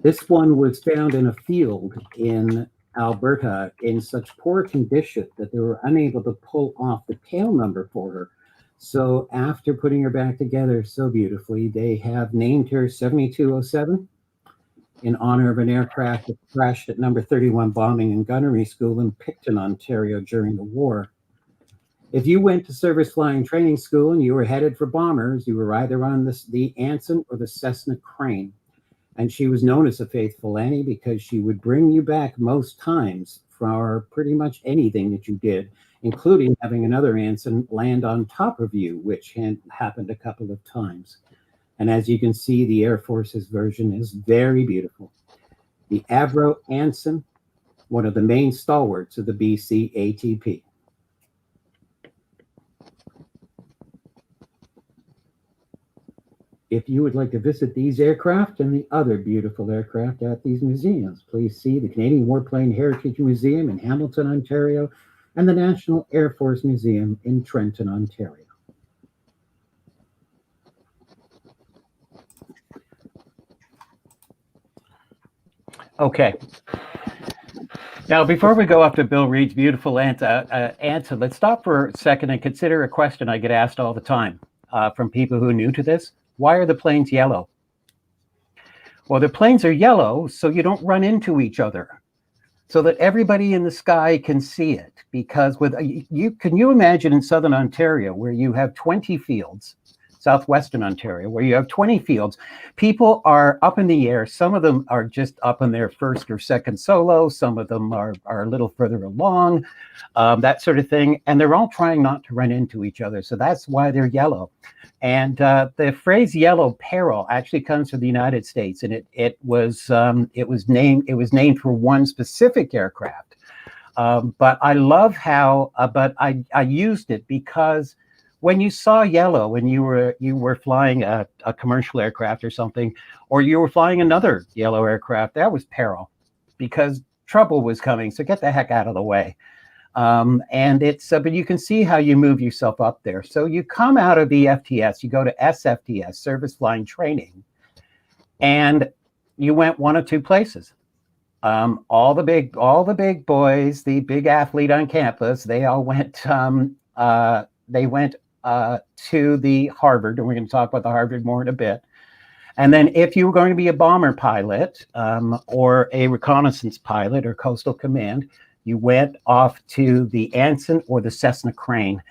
[SPEAKER 2] This one was found in a field in Alberta in such poor condition that they were unable to pull off the tail number for her. So after putting her back together so beautifully, they have named her 7207 in honor of an aircraft that crashed at number 31 Bombing and Gunnery School in Picton, Ontario during the war. If you went to service flying training school and you were headed for bombers, you were either on the Anson or the Cessna Crane. And she was known as a faithful Annie because she would bring you back most times for pretty much anything that you did, including having another Anson land on top of you, which happened a couple of times. And as you can see, the Air Force's version is very beautiful. The Avro Anson, one of the main stalwarts of the BC ATP. If you would like to visit these aircraft and the other beautiful aircraft at these museums, please see the Canadian Warplane Heritage Museum in Hamilton, Ontario, and the National Air Force Museum in Trenton, Ontario. Okay. Now, before we go up to Bill Reed's beautiful answer, let's stop for a second and consider a question I get asked all the time. from people who are new to this. Why are the planes yellow? Well, the planes are yellow so you don't run into each other, so that everybody in the sky can see it. Because can you imagine in Southern Ontario where you have 20 fields, Southwestern Ontario, where you have 20 fields, people are up in the air. Some of them are just up in their first or second solo. Some of them are a little further along, that sort of thing. And they're all trying not to run into each other. So that's why they're yellow. And the phrase "yellow peril" actually comes from the United States, and it was named for one specific aircraft. But I love how, but I used it because when you saw yellow and you were flying a commercial aircraft or something, or you were flying another yellow aircraft, that was peril, because trouble was coming. So get the heck out of the way. And it's, but you can see how you move yourself up there. So you come out of the FTS, you go to SFTS, Service Flying Training, and you went one of two places. All the big boys, the big athlete on campus, they all went, to the Harvard, and we're going to talk about the Harvard more in a bit. And then if you were going to be a bomber pilot, or a reconnaissance pilot or coastal command, you went off to the Anson or the Cessna Crane.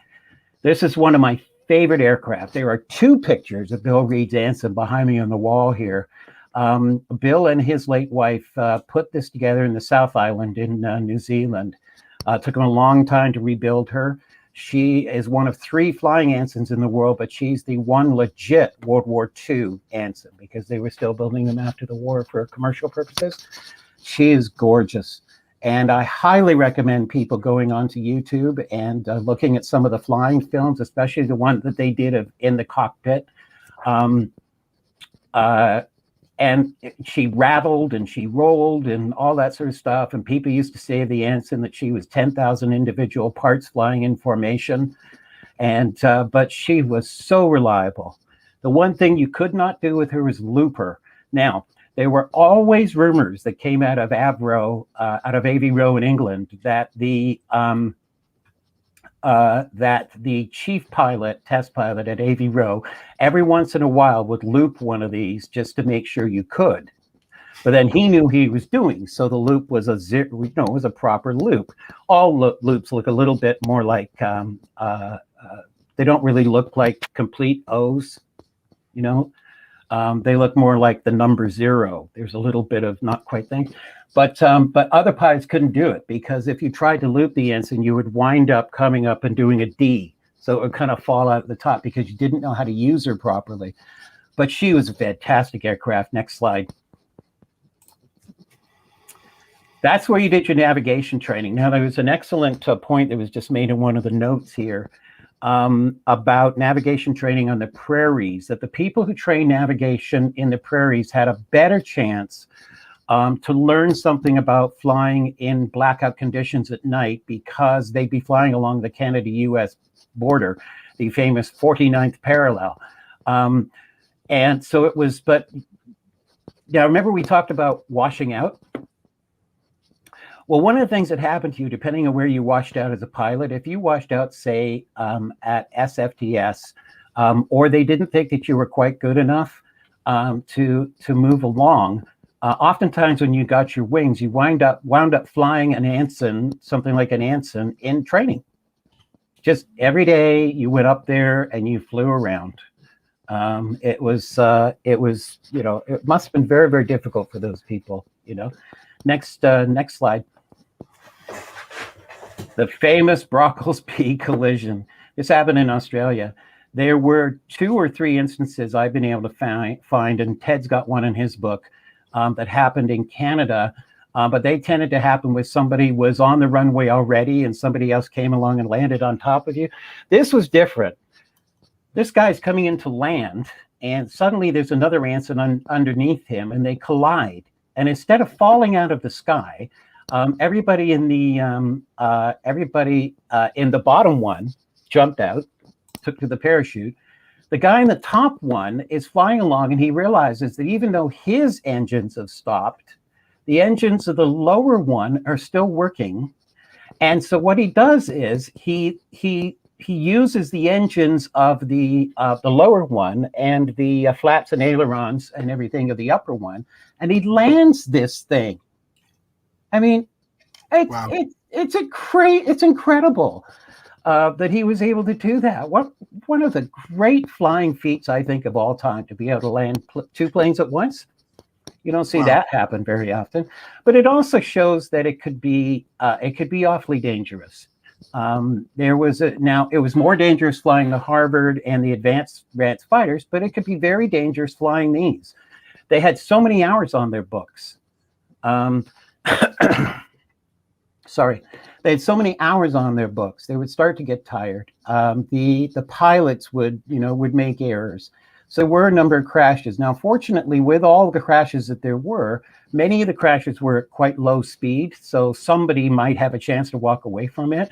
[SPEAKER 2] This is one of my favorite aircraft. There are two pictures of Bill Reed's Anson behind me on the wall here. Bill and his late wife put this together in the South Island in New Zealand. It took them a long time to rebuild her. She is one of 3 flying Ansons in the world, but she's the one legit World War II Anson, because they were still building them after the war for commercial purposes. She is gorgeous. And I highly recommend people going onto YouTube and looking at some of the flying films, especially the one that they did in the cockpit. And she rattled and she rolled and all that sort of stuff. And people used to say of the Anson that she was 10,000 individual parts flying in formation. And but she was so reliable. The one thing you could not do with her was loop her. Now, there were always rumors that came out of Avro, out of Aviation in England, that the chief pilot, test pilot at Aviation, every once in a while would loop one of these just to make sure you could. But then he knew he was doing, so the loop was it was a proper loop. All loops look a little bit more like they don't really look like complete O's, you know. They look more like the number 0. There's a little bit of not quite thing, but other pilots couldn't do it, because if you tried to loop the Anson, you would wind up coming up and doing a D. So it would kind of fall out at the top because you didn't know how to use her properly. But she was a fantastic aircraft. Next slide. That's where you did your navigation training. Now, there was an excellent point that was just made in one of the notes here. About navigation training on the prairies, that the people who train navigation in the prairies had a better chance to learn something about flying in blackout conditions at night, because they'd be flying along the Canada-US border, the famous 49th parallel. And so it was, but now remember we talked about washing out? Well, one of the things that happened to you, depending on where you washed out as a pilot, if you washed out, say, at SFTS, or they didn't think that you were quite good enough to move along, oftentimes when you got your wings, you wound up flying an Anson, something like an Anson, in training. Just every day you went up there and you flew around. It was, it must have been very, very difficult for those people, you know. Next slide. The famous Brockles P collision. This happened in Australia. There were 2 or 3 instances I've been able to find, and Ted's got one in his book, that happened in Canada, but they tended to happen with somebody was on the runway already and somebody else came along and landed on top of you. This was different. This guy's coming into land, and suddenly there's another Anson underneath him, and they collide. And instead of falling out of the sky, everybody in the bottom one jumped out, took to the parachute. The guy in the top one is flying along, and he realizes that even though his engines have stopped, the engines of the lower one are still working. And so what he does is he he uses the engines of the lower one and the flaps and ailerons and everything of the upper one, and he lands this thing. I mean, it's incredible that he was able to do that. One of the great flying feats, I think, of all time, to be able to land two planes at once. You don't see that happen very often, but it also shows that it could be awfully dangerous. It was more dangerous flying the Harvard and the advanced fighters, but it could be very dangerous flying these. They had so many hours on their books. Sorry, they had so many hours on their books. They would start to get tired. The pilots would make errors. So there were a number of crashes. Now, fortunately, with all the crashes that there were, many of the crashes were at quite low speed, so somebody might have a chance to walk away from it.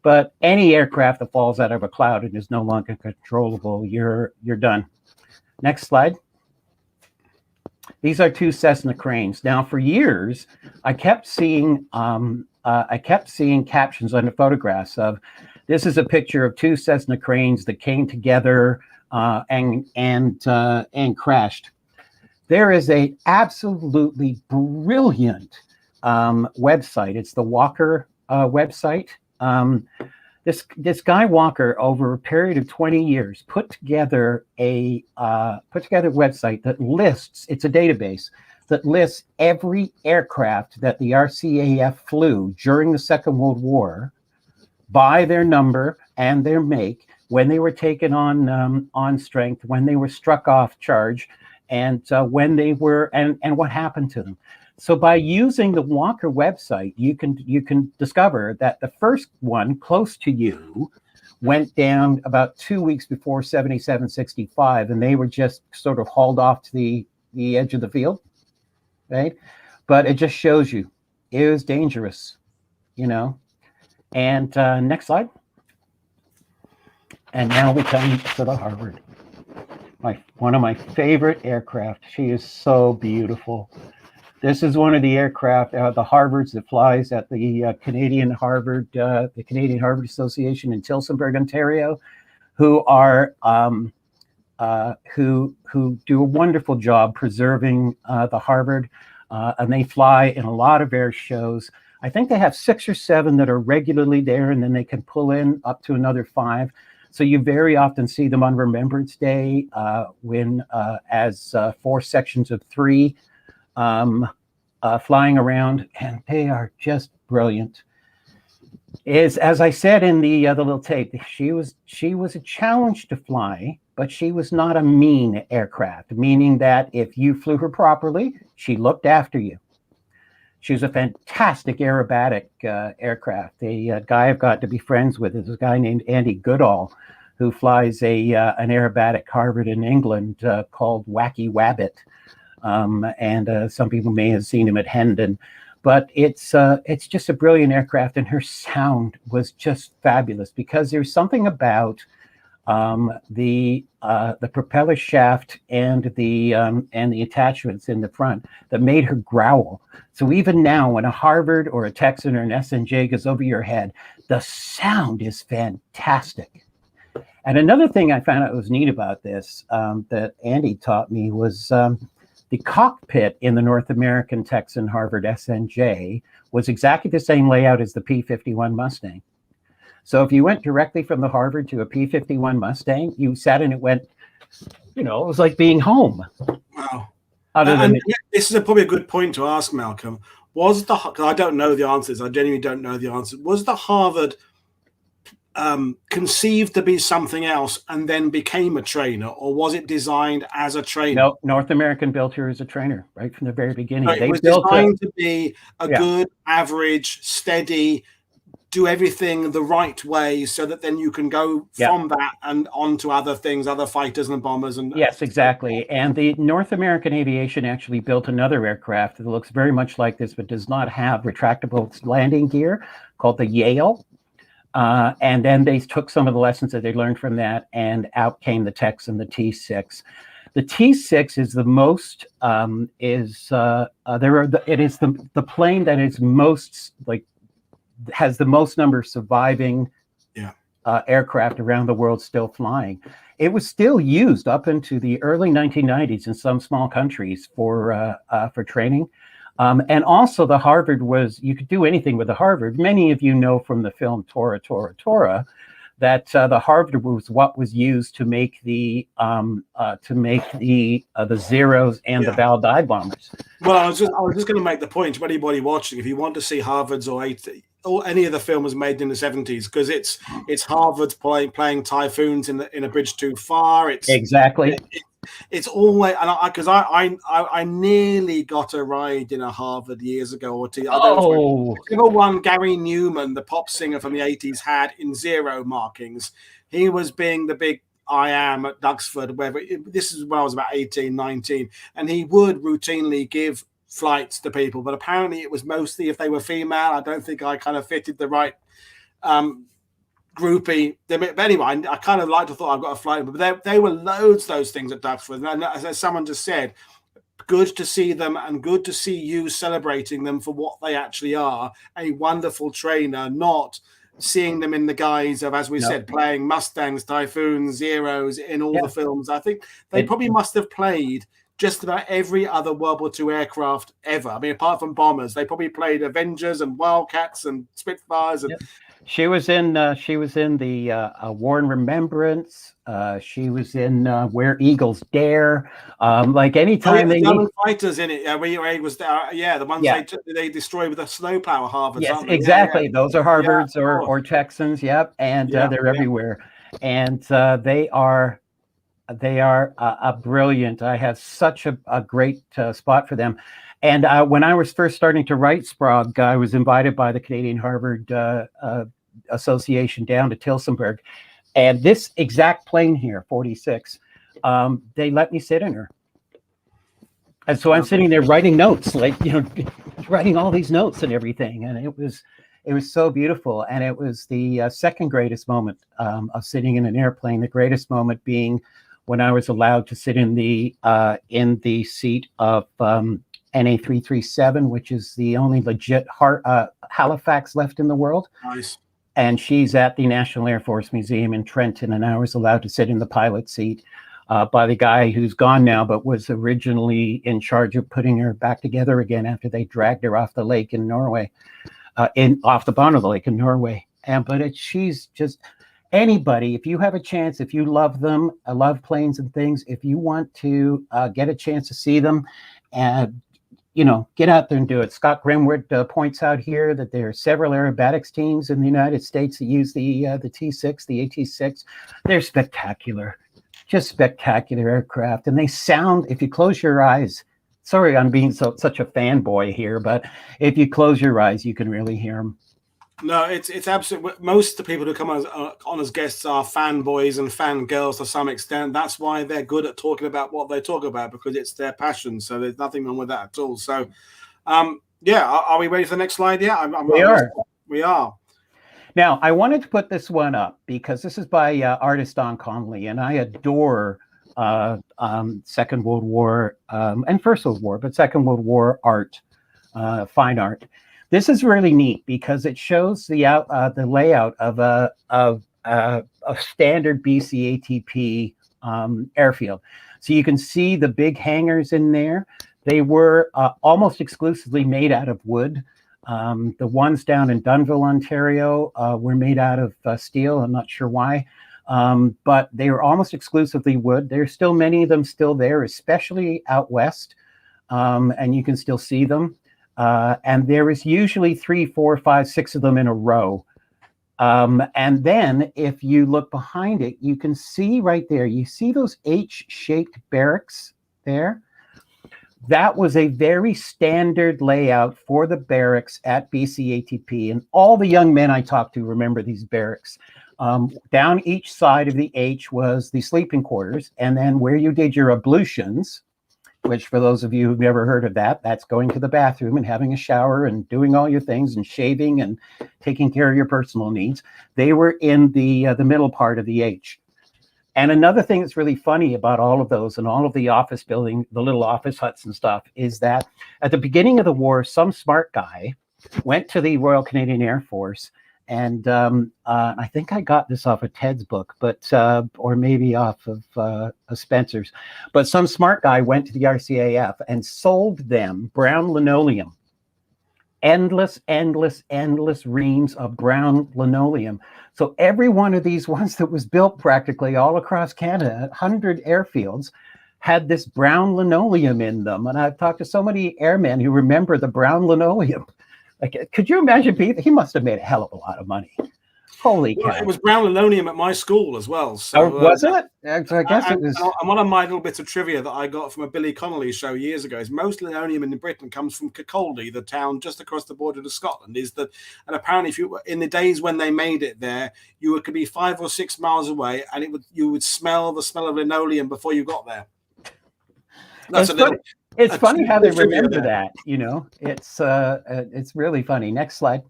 [SPEAKER 2] But any aircraft that falls out of a cloud and is no longer controllable, you're done. Next slide. These are two Cessna cranes. Now, for years, I kept seeing captions on the photographs of, this is a picture of two Cessna cranes that came together and crashed. There is a absolutely brilliant website. It's the Walker website. This guy Walker, over a period of 20 years, put together a website that lists. It's a database that lists every aircraft that the RCAF flew during the Second World War by their number and their make, when they were taken on strength, when they were struck off charge, and when they were and what happened to them. So by using the Walker website, you can discover that the first one close to you went down about 2 weeks before 7765, and they were just sort of hauled off to the edge of the field, right? But it just shows you it was dangerous, And next slide. And now we come to the Harvard. One of my favorite aircraft. She is so beautiful. This is one of the aircraft, the Harvards that flies at the Canadian Harvard Association in Tillsonburg, Ontario, who do a wonderful job preserving the Harvard, and they fly in a lot of air shows. I think they have 6 or 7 that are regularly there, and then they can pull in up to another 5. So you very often see them on Remembrance Day as 4 sections of 3 flying around, and they are just brilliant. As I said in the little tape, she was a challenge to fly, but she was not a mean aircraft, meaning that if you flew her properly, she looked after you. She was a fantastic aerobatic aircraft. A guy I've got to be friends with is a guy named Andy Goodall, who flies an aerobatic Harvard in England called Wacky Wabbit. And some people may have seen him at Hendon. But it's just a brilliant aircraft, and her sound was just fabulous because there's something about the propeller shaft and the attachments in the front that made her growl. So even now, when a Harvard or a Texan or an SNJ goes over your head, the sound is fantastic. And another thing I found out was neat about this that Andy taught me was the cockpit in the North American Texan Harvard SNJ was exactly the same layout as the P-51 Mustang. So if you went directly from the Harvard to a P-51 Mustang, you sat and it went, it was like being home.
[SPEAKER 1] Wow. And this is probably a good point to ask, Malcolm. Because I don't know the answers. I genuinely don't know the answers. Was the Harvard conceived to be something else and then became a trainer, or was it designed as a trainer?
[SPEAKER 2] No, North American built her as a trainer right from the very beginning.
[SPEAKER 1] So it was designed to be a good, average, steady, do everything the right way, so that then you can go from that and on to other things, other fighters and bombers. And
[SPEAKER 2] yes, exactly. And the North American Aviation actually built another aircraft that looks very much like this, but does not have retractable landing gear, called the Yale. And then they took some of the lessons that they learned from that, and out came the Texan, the T6. The T6 is the most it is the plane that is most has the most number of surviving aircraft around the world still flying. It was still used up into the early 1990s in some small countries for training. And also the Harvard was, you could do anything with the Harvard. Many of you know from the film Tora, Tora, Tora, that the Harvard was what was used to make the Zeros and the Val dive bombers.
[SPEAKER 1] Well, I was just going to make the point to anybody watching, if you want to see Harvard's or any of the film was made in the 70s, because it's Harvard's playing Typhoons in a bridge too far. It's always, and because I nearly got a ride in a Harvard years ago or two. I don't know one Gary Newman, the pop singer from the 80s, had in Zero markings. He was being the big I am at Duxford, this is when I was about 18, 19, and he would routinely give flights to people, but apparently it was mostly if they were female. I don't think I kind of fitted the right groupie. But anyway, I kind of liked to thought I've got a flight, but there were loads those things at Duxford. And as someone just said, good to see them and good to see you celebrating them for what they actually are, a wonderful trainer, not seeing them in the guise of, as we said, playing Mustangs, Typhoons, Zeros in all the films. I think they probably must have played just about every other World War II aircraft ever. I mean, apart from bombers, they probably played Avengers and Wildcats and Spitfires. And
[SPEAKER 2] She was in the War and Remembrance. She was in Where Eagles Dare. Like anytime
[SPEAKER 1] the German fighters in it. Where was the ones they destroyed with a snowplow. Harvard.
[SPEAKER 2] Yes, exactly. Those are Harvards or Texans. Yep, and they're everywhere, and they are brilliant. I have such a great spot for them. And when I was first starting to write Sprague, I was invited by the Canadian Harvard Association down to Tilsonburg. And this exact plane here, 46, they let me sit in her. And so I'm sitting there writing notes, writing all these notes and everything. And it was so beautiful. And it was the second greatest moment of sitting in an airplane, the greatest moment being when I was allowed to sit in the seat of NA337, which is the only legit Halifax left in the world.
[SPEAKER 1] Nice.
[SPEAKER 2] And she's at the National Air Force Museum in Trenton, and I was allowed to sit in the pilot seat by the guy who's gone now, but was originally in charge of putting her back together again after they dragged her off the lake in Norway, off the bottom of the lake in Norway. She's just anybody, if you have a chance, if you love them, I love planes and things, if you want to get a chance to see them, get out there and do it. Scott Grimwood points out here that there are several aerobatics teams in the United States that use the T6, the AT6. They're spectacular, just spectacular aircraft. And they sound, if you close your eyes, sorry I'm being such a fanboy here, but if you close your eyes, you can really hear them.
[SPEAKER 1] No, it's absolutely. Most of the people who come on as guests are fanboys and fangirls to some extent. That's why they're good at talking about what they talk about, because it's their passion. So there's nothing wrong with that at all. So, are we ready for the next slide? Yeah, we are.
[SPEAKER 2] Now, I wanted to put this one up because this is by artist Don Connolly, and I adore Second World War and First World War, but Second World War art, fine art. This is really neat because it shows the layout of a standard BCATP airfield. So you can see the big hangars in there. They were almost exclusively made out of wood. The ones down in Dunnville, Ontario, were made out of steel. I'm not sure why, but they were almost exclusively wood. There's still many of them still there, especially out west, and you can still see them. And there is usually 3, 4, 5, 6 of them in a row. And then if you look behind it, you can see right there, you see those H-shaped barracks there? That was a very standard layout for the barracks at BCATP. And all the young men I talked to remember these barracks. Down each side of the H was the sleeping quarters. And then where you did your ablutions, which for those of you who've never heard of that, that's going to the bathroom and having a shower and doing all your things and shaving and taking care of your personal needs. They were in the middle part of the H. And another thing that's really funny about all of those and all of the office building, the little office huts and stuff, is that at the beginning of the war, some smart guy went to the Royal Canadian Air Force And I think I got this off of Ted's book, but or maybe off of Spencer's. But some smart guy went to the RCAF and sold them brown linoleum. Endless reams of brown linoleum. So every one of these ones that was built practically all across Canada, 100 airfields, had this brown linoleum in them. And I've talked to so many airmen who remember the brown linoleum. Like, could you imagine, Pete? He must have made a hell of a lot of money. Holy cow.
[SPEAKER 1] It was brown linoleum at my school as well. So,
[SPEAKER 2] was it? So I guess it was.
[SPEAKER 1] And one of my little bits of trivia that I got from a Billy Connolly show years ago is most linoleum in Britain comes from Kirkcaldy, the town just across the border to Scotland. And apparently, if you in the days when they made it there, you could be 5 or 6 miles away, and you would smell the smell of linoleum before you got there. That's
[SPEAKER 2] it's funny how they remember that. You know, it's really funny. Next slide.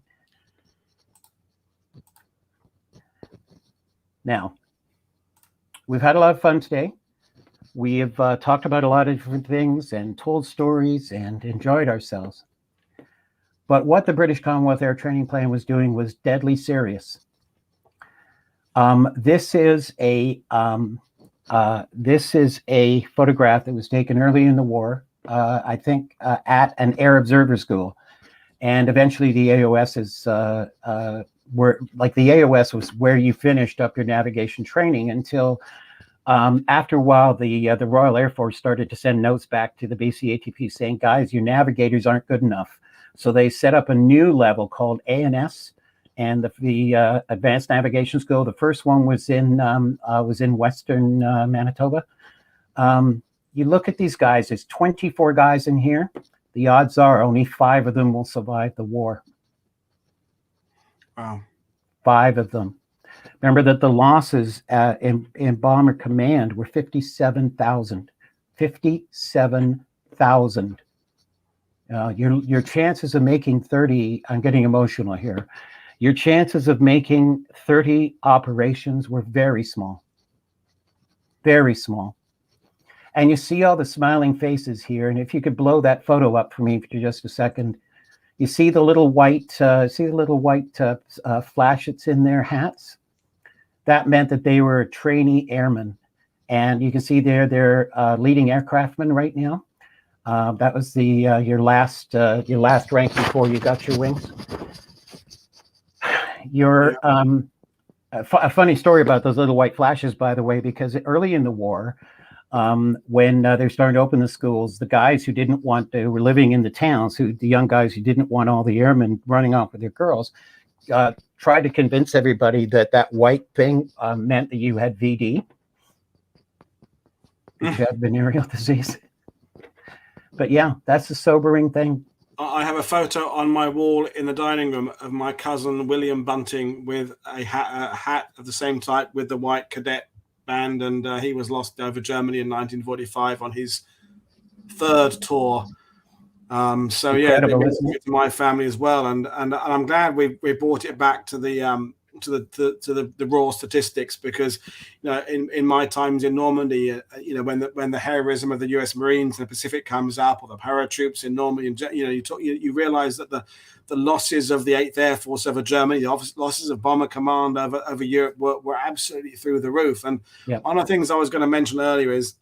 [SPEAKER 2] Now, we've had a lot of fun today. We have talked about a lot of different things and told stories and enjoyed ourselves. But what the British Commonwealth Air Training Plan was doing was deadly serious. This is a photograph that was taken early in the war, I think, at an air observer school, and eventually the AOS is. Where like the AOS was where you finished up your navigation training until after a while the Royal Air Force started to send notes back to the BCATP saying, guys, your navigators aren't good enough. So they set up a new level called ANS, and the Advanced Navigation School. The first one was in Western Manitoba. You look at these guys. There's 24 guys in here. The odds are only 5 of them will survive the war.
[SPEAKER 1] Wow.
[SPEAKER 2] 5 of them. Remember that the losses in Bomber Command were 57,000. 57,000. Your chances of making 30, I'm getting emotional here. Your chances of making 30 operations were very small. Very small. And you see all the smiling faces here. And if you could blow that photo up for me for just a second. You see the little white, flash that's in their hats? That meant that they were trainee airmen. And you can see they're leading aircraftmen right now. That was your last rank before you got your wings. A funny story about those little white flashes, by the way, because early in the war, when they're starting to open the schools, the guys who didn't want to, who were living in the towns, the young guys who didn't want all the airmen running off with their girls, tried to convince everybody that white thing meant that you had VD, you had venereal disease. But yeah, that's a sobering thing.
[SPEAKER 1] I have a photo on my wall in the dining room of my cousin William Bunting with a hat of the same type with the white cadet band, and he was lost over Germany in 1945 on his 3rd tour. So incredible, yeah, it to my family as well, and I'm glad we brought it back to the raw statistics, because in my times in Normandy, when the heroism of the U.S. Marines in the Pacific comes up, or the paratroops in Normandy, you realize that the losses of the 8th Air Force over Germany, the losses of Bomber Command over Europe were absolutely through the roof. And one of the things I was going to mention earlier is,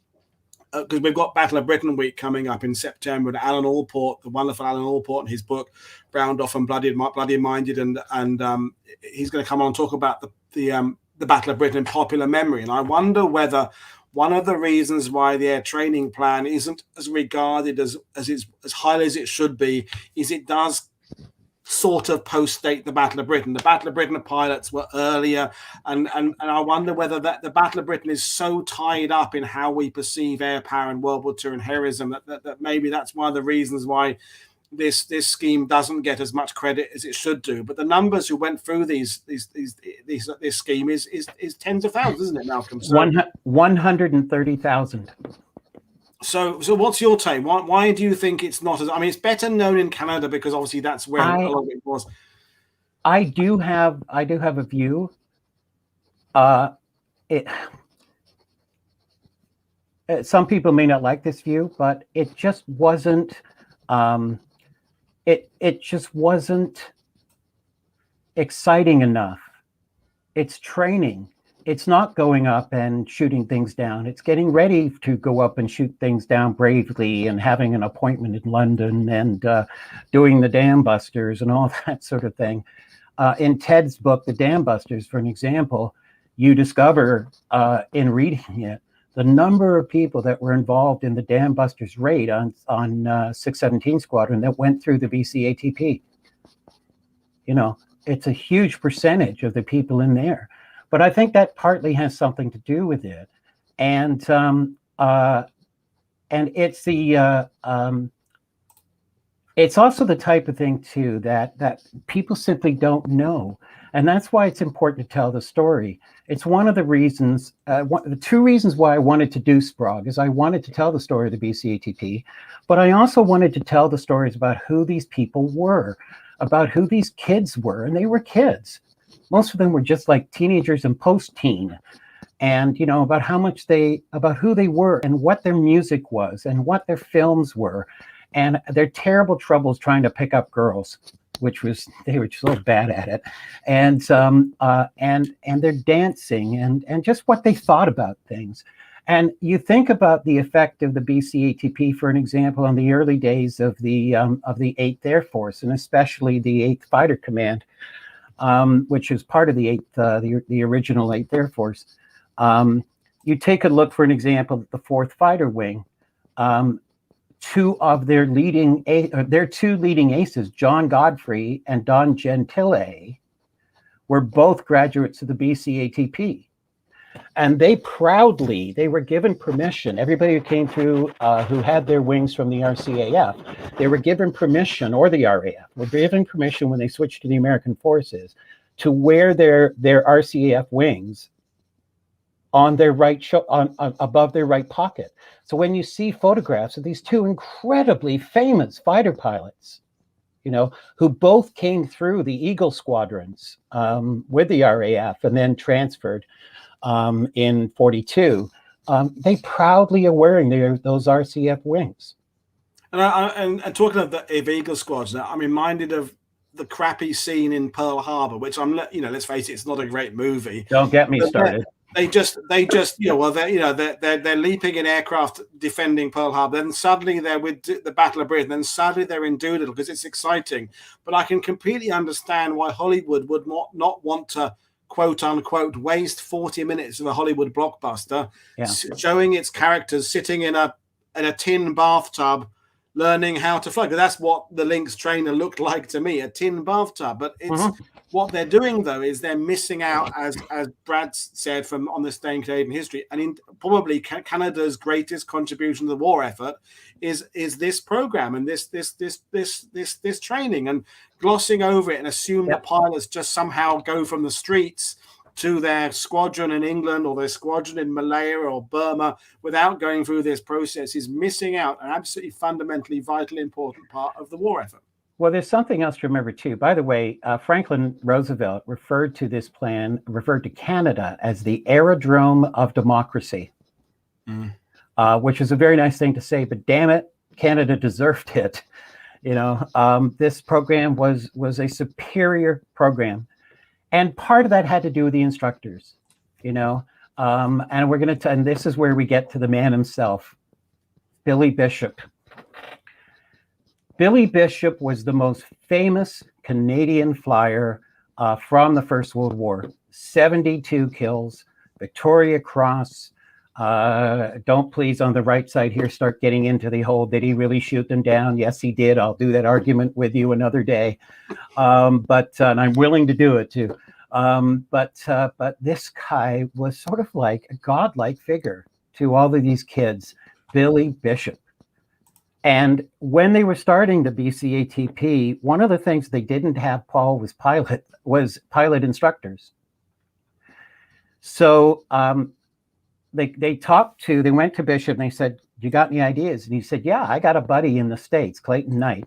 [SPEAKER 1] because we've got Battle of Britain Week coming up in September, and Alan Allport, the wonderful Alan Allport, in his book Browned Off and Bloody Minded, and he's going to come on and talk about the Battle of Britain in popular memory. And I wonder whether one of the reasons why the air training plan isn't as regarded as highly as it should be is it does sort of post-date the Battle of Britain. The Battle of Britain pilots were earlier, and I wonder whether that the Battle of Britain is so tied up in how we perceive air power in World War II and heroism that maybe that's one of the reasons why this scheme doesn't get as much credit as it should do. But the numbers who went through this scheme is tens of thousands, isn't it, Malcolm? So,
[SPEAKER 2] 130,000.
[SPEAKER 1] So what's your take? Why do you think it's not as? I mean, it's better known in Canada because obviously that's where a lot of it was.
[SPEAKER 2] I do have a view. Some people may not like this view, but it just wasn't. It just wasn't exciting enough. It's training. It's not going up and shooting things down. It's getting ready to go up and shoot things down bravely and having an appointment in London and doing the dam busters and all that sort of thing. In Ted's book, The Dam Busters, for an example, you discover in reading it the number of people that were involved in the Dam Busters raid on 617 Squadron that went through the BCATP. You know, it's a huge percentage of the people in there. But I think that partly has something to do with it, and it's it's also the type of thing too that people simply don't know, and that's why it's important to tell the story. It's one of the reasons, the two reasons why I wanted to do Sprague is I wanted to tell the story of the BCATP, but I also wanted to tell the stories about who these people were, about who these kids were, and they were kids. Most of them were just like teenagers and post-teen, and you know, about about who they were and what their music was and what their films were, and their terrible troubles trying to pick up girls, they were so bad at it, and their dancing and just what they thought about things. And you think about the effect of the BCATP, for an example, on the early days of the 8th Air Force, and especially the 8th Fighter Command, which is part of the original 8th Air Force. You take a look, for an example, at the 4th Fighter Wing. Two of their two leading aces, John Godfrey and Don Gentile, were both graduates of the BCATP. And they were given permission. Everybody who came through, who had their wings from the RCAF, they were given permission, or the RAF, were given permission when they switched to the American forces to wear their RCAF wings on their right above their right pocket. So when you see photographs of these two incredibly famous fighter pilots, you know, who both came through the Eagle squadrons with the RAF and then transferred in 42, they proudly are wearing those RCF wings.
[SPEAKER 1] And talking of the Eagle squadron, I'm reminded of the crappy scene in Pearl Harbor, which let's face it, it's not a great movie.
[SPEAKER 2] Don't get me started.
[SPEAKER 1] They just, they're leaping in aircraft defending Pearl Harbor. Then suddenly they're with the Battle of Britain. Then suddenly they're in Doolittle because it's exciting. But I can completely understand why Hollywood would not want to, quote unquote, waste 40 minutes of a Hollywood blockbuster showing its characters sitting in a tin bathtub learning how to fly. That's what the Lynx trainer looked like to me, a tin bathtub. But it's what they're doing, though, is they're missing out, as Brad said, from On This Day in Canadian History, and in probably Canada's greatest contribution to the war effort is this program and this training, and glossing over it and assume that pilots just somehow go from the streets to their squadron in England or their squadron in Malaya or Burma without going through this process is missing out an absolutely fundamentally vital, important part of the war effort.
[SPEAKER 2] Well, there's something else to remember too. By the way, Franklin Roosevelt referred to Canada as the aerodrome of democracy, which is a very nice thing to say, but damn it, Canada deserved it. You know, this program was a superior program. And part of that had to do with the instructors, you know, and and this is where we get to the man himself, Billy Bishop. Billy Bishop was the most famous Canadian flyer from the First World War. 72 kills, Victoria Cross. Don't please, on the right side here, start getting into the whole, did he really shoot them down? Yes, he did. I'll do that argument with you another day. But I'm willing to do it too. But this guy was sort of like a godlike figure to all of these kids, Billy Bishop. And when they were starting the BCATP, one of the things they didn't have, Paul, was pilot instructors. So they went to Bishop and they said, "You got any ideas?" And he said, "Yeah, I got a buddy in the States, Clayton Knight.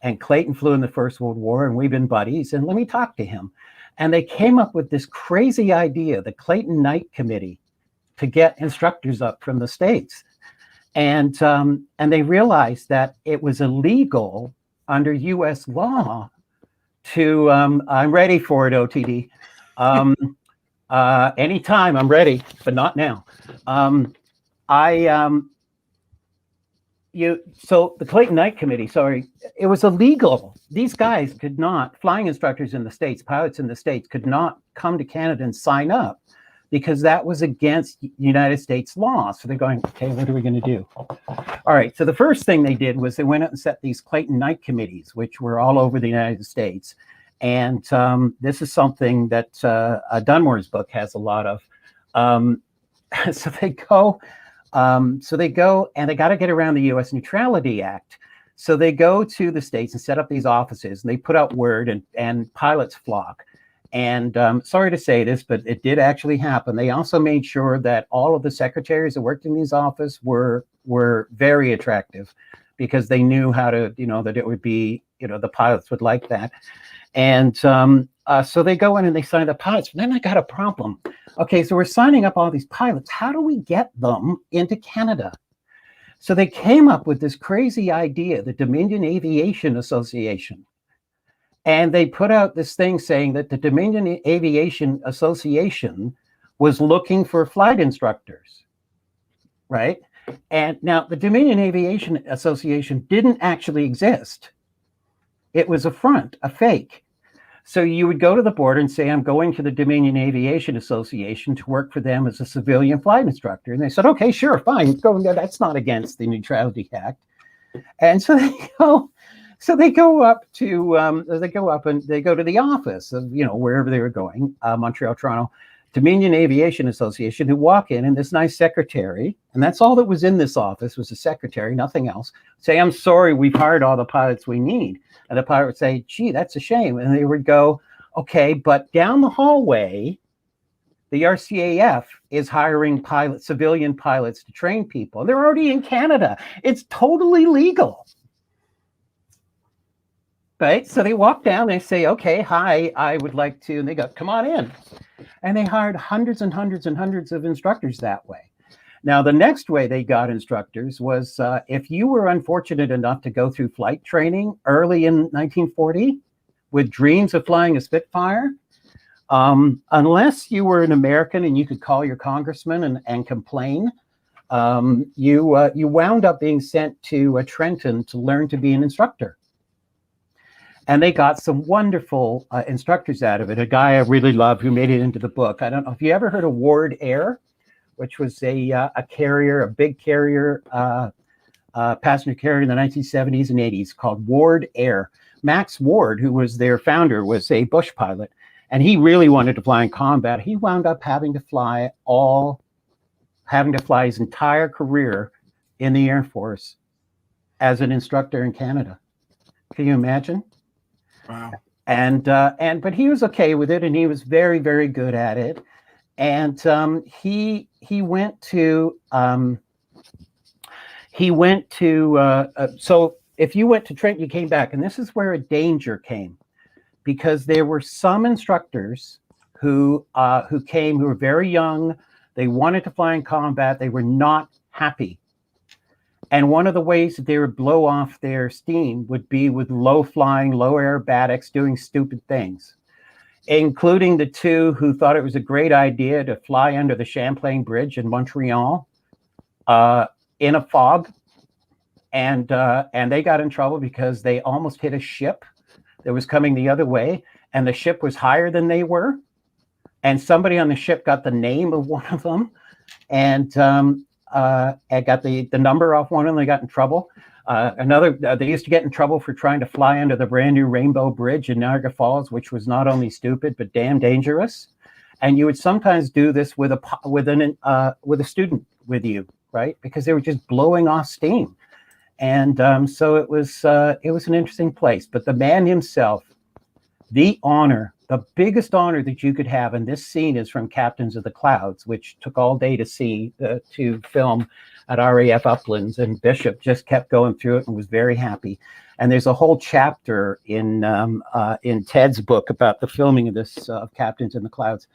[SPEAKER 2] And Clayton flew in the First World War and we've been buddies, and let me talk to him." And they came up with this crazy idea, the Clayton Knight Committee, to get instructors up from the States. And they realized that it was illegal under US law to I'm ready for it, OTD. Anytime I'm ready, but not now. So the Clayton Knight Committee, sorry, it was illegal. These guys could not, flying instructors in the States, pilots in the States, could not come to Canada and sign up because that was against United States law. So they're going, okay, what are we going to do? All right, so the first thing they did was they went out and set these Clayton Knight committees, which were all over the United States. And this is something that Dunmore's book has a lot of. So they go and they got to get around the U.S. Neutrality Act. So they go to the States and set up these offices, and they put out word, and pilots flock. And sorry to say this, but it did actually happen. They also made sure that all of the secretaries that worked in these offices were very attractive, because they knew how to, that it would be, the pilots would like that. And so they go in and they sign up pilots. But then I got a problem. Okay, so we're signing up all these pilots. How do we get them into Canada? So they came up with this crazy idea, the Dominion Aviation Association. And they put out this thing saying that the Dominion Aviation Association was looking for flight instructors, right? And now the Dominion Aviation Association didn't actually exist. It was a front, a fake. So you would go to the border and say, I'm going to the Dominion Aviation Association to work for them as a civilian flight instructor. And they said, okay, sure, fine. Go. That's not against the Neutrality Act. And so they go up and they go to the office of, wherever they were going, Montreal, Toronto, Dominion Aviation Association, who walk in, and this nice secretary, and that's all that was in this office was a secretary, nothing else, say, I'm sorry, we've hired all the pilots we need. And the pilot would say, gee, that's a shame. And they would go, okay, but down the hallway, the RCAF is hiring civilian pilots to train people. And they're already in Canada. It's totally legal. Right? So they walk down, they say, okay, hi, I would like to, and they go, come on in. And they hired hundreds and hundreds and hundreds of instructors that way. Now, the next way they got instructors was if you were unfortunate enough to go through flight training early in 1940 with dreams of flying a Spitfire, unless you were an American and you could call your congressman and complain, you wound up being sent to Trenton to learn to be an instructor. And they got some wonderful instructors out of it. A guy I really love who made it into the book. I don't know if you ever heard of Ward Air, which was a carrier, a big carrier, passenger carrier in the 1970s and 80s called Ward Air. Max Ward, who was their founder, was a bush pilot, and he really wanted to fly in combat. He wound up having to fly his entire career in the Air Force as an instructor in Canada. Can you imagine?
[SPEAKER 1] Wow.
[SPEAKER 2] But he was okay with it, and he was very, very good at it. And he went to so if you went to Trent, you came back, and this is where a danger came, because there were some instructors who came who were very young. They wanted to fly in combat. They were not happy. And one of the ways that they would blow off their steam would be with low flying, low aerobatics, doing stupid things, including the two who thought it was a great idea to fly under the Champlain Bridge in Montreal in a fog. And they got in trouble because they almost hit a ship that was coming the other way, and the ship was higher than they were. And somebody on the ship got the name of one of them, and got the number off one of them. They got in trouble. They used to get in trouble for trying to fly under the brand new Rainbow Bridge in Niagara Falls, which was not only stupid but damn dangerous. And you would sometimes do this with a student with you, right? Because they were just blowing off steam. And so it was an interesting place. But the man himself, the biggest honor that you could have, and this scene is from Captains of the Clouds, which took all day to film at RAF Uplands, and Bishop just kept going through it and was very happy. And there's a whole chapter in Ted's book about the filming of this Captains in the Clouds.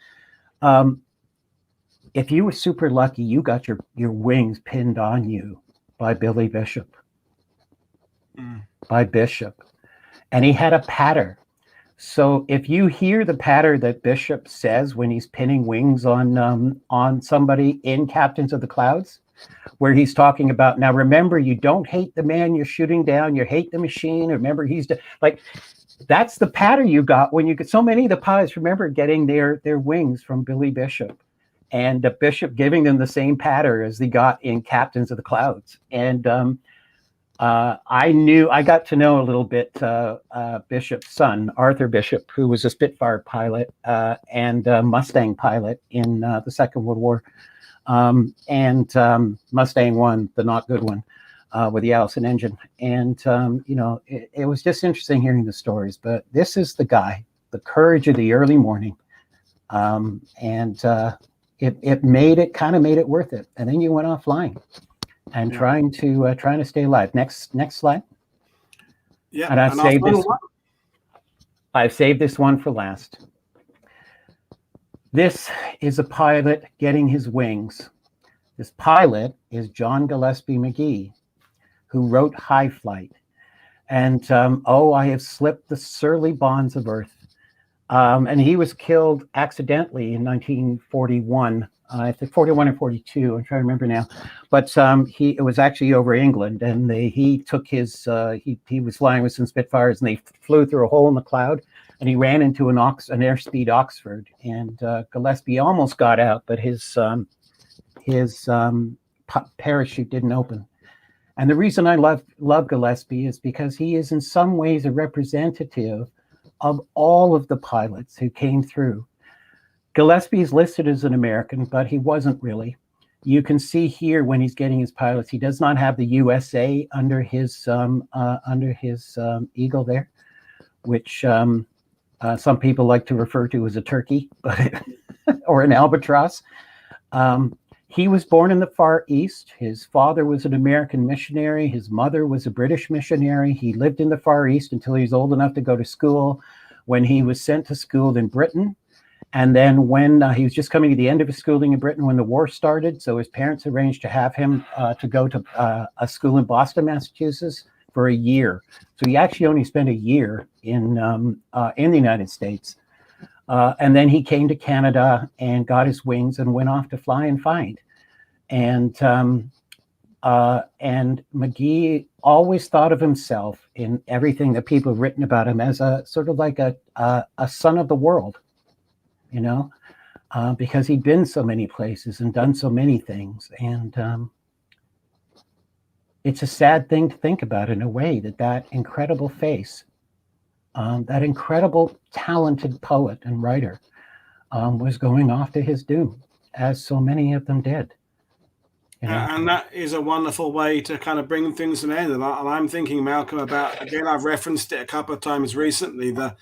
[SPEAKER 2] If you were super lucky, you got your wings pinned on you by Billy Bishop. By Bishop. And he had a patter. So if you hear the patter that Bishop says when he's pinning wings on somebody in Captains of the Clouds, where he's talking about, now remember, you don't hate the man you're shooting down, you hate the machine. Remember, like, that's the patter you got when you get so many of the pilots remember getting their wings from Billy Bishop, and Bishop giving them the same patter as they got in Captains of the Clouds. And I got to know a little bit Bishop's son, Arthur Bishop, who was a Spitfire pilot and Mustang pilot in the Second World War. And Mustang 1, the not good one, with the Allison engine. And, it was just interesting hearing the stories. But this is the guy, the courage of the early morning. It made it worth it. And then you went off flying and trying to stay alive. Next slide.
[SPEAKER 1] Yeah.
[SPEAKER 2] And I've saved this one for last. This is a pilot getting his wings. This pilot is John Gillespie McGee, who wrote High Flight. And, I have slipped the surly bonds of earth. And he was killed accidentally in 1941. I think 41 or 42. I'm trying to remember now. But it was actually over England. And he took his, he was flying with some Spitfires, and they flew through a hole in the cloud. And he ran into an airspeed Oxford, and Gillespie almost got out, but his parachute didn't open. And the reason I love Gillespie is because he is in some ways a representative of all of the pilots who came through. Gillespie is listed as an American, but he wasn't really. You can see here when he's getting his pilots, he does not have the USA under his eagle there, which some people like to refer to as a turkey, but or an albatross. He was born in the Far East. His father was an American missionary. His mother was a British missionary. He lived in the Far East until he was old enough to go to school, when he was sent to school in Britain. And then when he was just coming to the end of his schooling in Britain when the war started, so his parents arranged to have him to go to a school in Boston, Massachusetts, for a year. So he actually only spent a year in the United States. And then he came to Canada and got his wings and went off to fly and find. And McGee always thought of himself in everything that people have written about him as a sort of like a son of the world, because he'd been so many places and done so many things. And it's a sad thing to think about, in a way, that incredible face, that incredible talented poet and writer was going off to his doom, as so many of them did.
[SPEAKER 1] And that is a wonderful way to kind of bring things to an end. And I'm thinking, Malcolm, about, again, I've referenced it a couple of times recently, not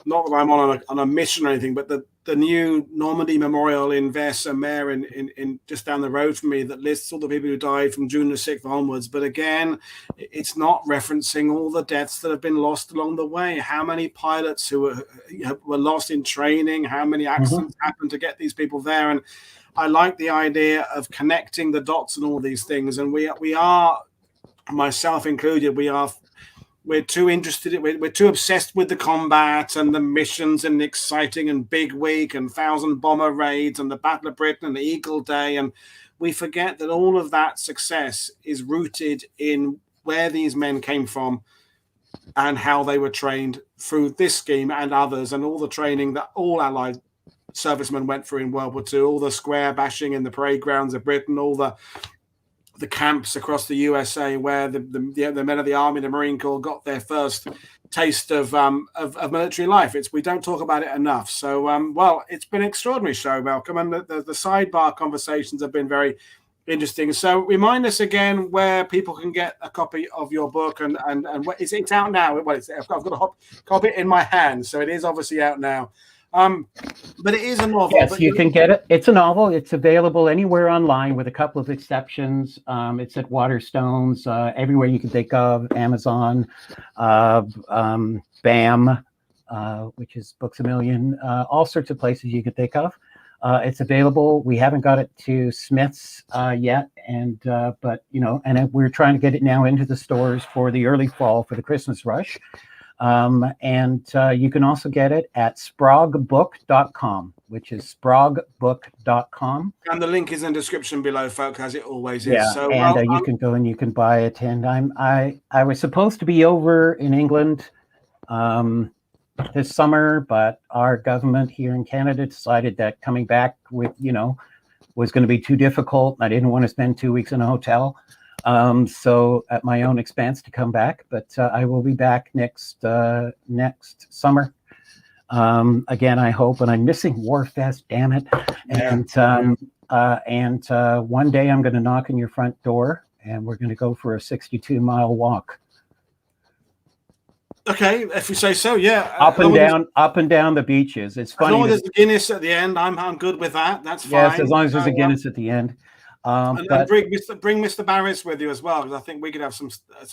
[SPEAKER 1] that I'm on a mission or anything, but the new Normandy Memorial in Vers-sur-Mer in just down the road from me, that lists all the people who died from June the 6th onwards. But again, it's not referencing all the deaths that have been lost along the way. How many pilots who were lost in training, how many accidents happened to get these people there. And I like the idea of connecting the dots and all these things. And we are, myself included, we're too interested, we're too obsessed with the combat and the missions and the exciting and big week and 1,000 bomber raids and the Battle of Britain and the Eagle Day. And we forget that all of that success is rooted in where these men came from and how they were trained through this scheme and others, and all the training that all Allied servicemen went through in World War II, all the square bashing in the parade grounds of Britain, all the camps across the USA where the men of the Army and the Marine Corps got their first taste of military life. We don't talk about it enough. So, well, it's been an extraordinary show, Malcolm, and the sidebar conversations have been very interesting. So remind us again where people can get a copy of your book, and it's out now. Well, I've got a copy in my hand, so it is obviously out now. But it is a novel.
[SPEAKER 2] Yes, you can get it. It's a novel. It's available anywhere online, with a couple of exceptions. It's at Waterstones, everywhere you can think of, Amazon, BAM, which is Books A Million, all sorts of places you can think of. It's available. We haven't got it to Smith's yet, but and we're trying to get it now into the stores for the early fall, for the Christmas rush. And you can also get it at sprogbook.com, which is sprogbook.com.
[SPEAKER 1] And the link is in the description below, folks, as it always is.
[SPEAKER 2] Yeah,
[SPEAKER 1] So,
[SPEAKER 2] and you can go and you can buy it. And I was supposed to be over in England this summer, but our government here in Canada decided that coming back with, was going to be too difficult. I didn't want to spend 2 weeks in a hotel. So at my own expense to come back, but I will be back next summer. Again, I hope, and I'm missing Warfest, damn it. And one day I'm going to knock on your front door and we're going to go for a 62-mile walk.
[SPEAKER 1] Okay, if you say so, yeah.
[SPEAKER 2] Up and down the beaches. It's funny.
[SPEAKER 1] As long as there's a Guinness at the end, I'm good with that. That's fine.
[SPEAKER 2] Yes, as long as there's a Guinness at the end.
[SPEAKER 1] And bring Mr. Barris with you as well, because I think we could have some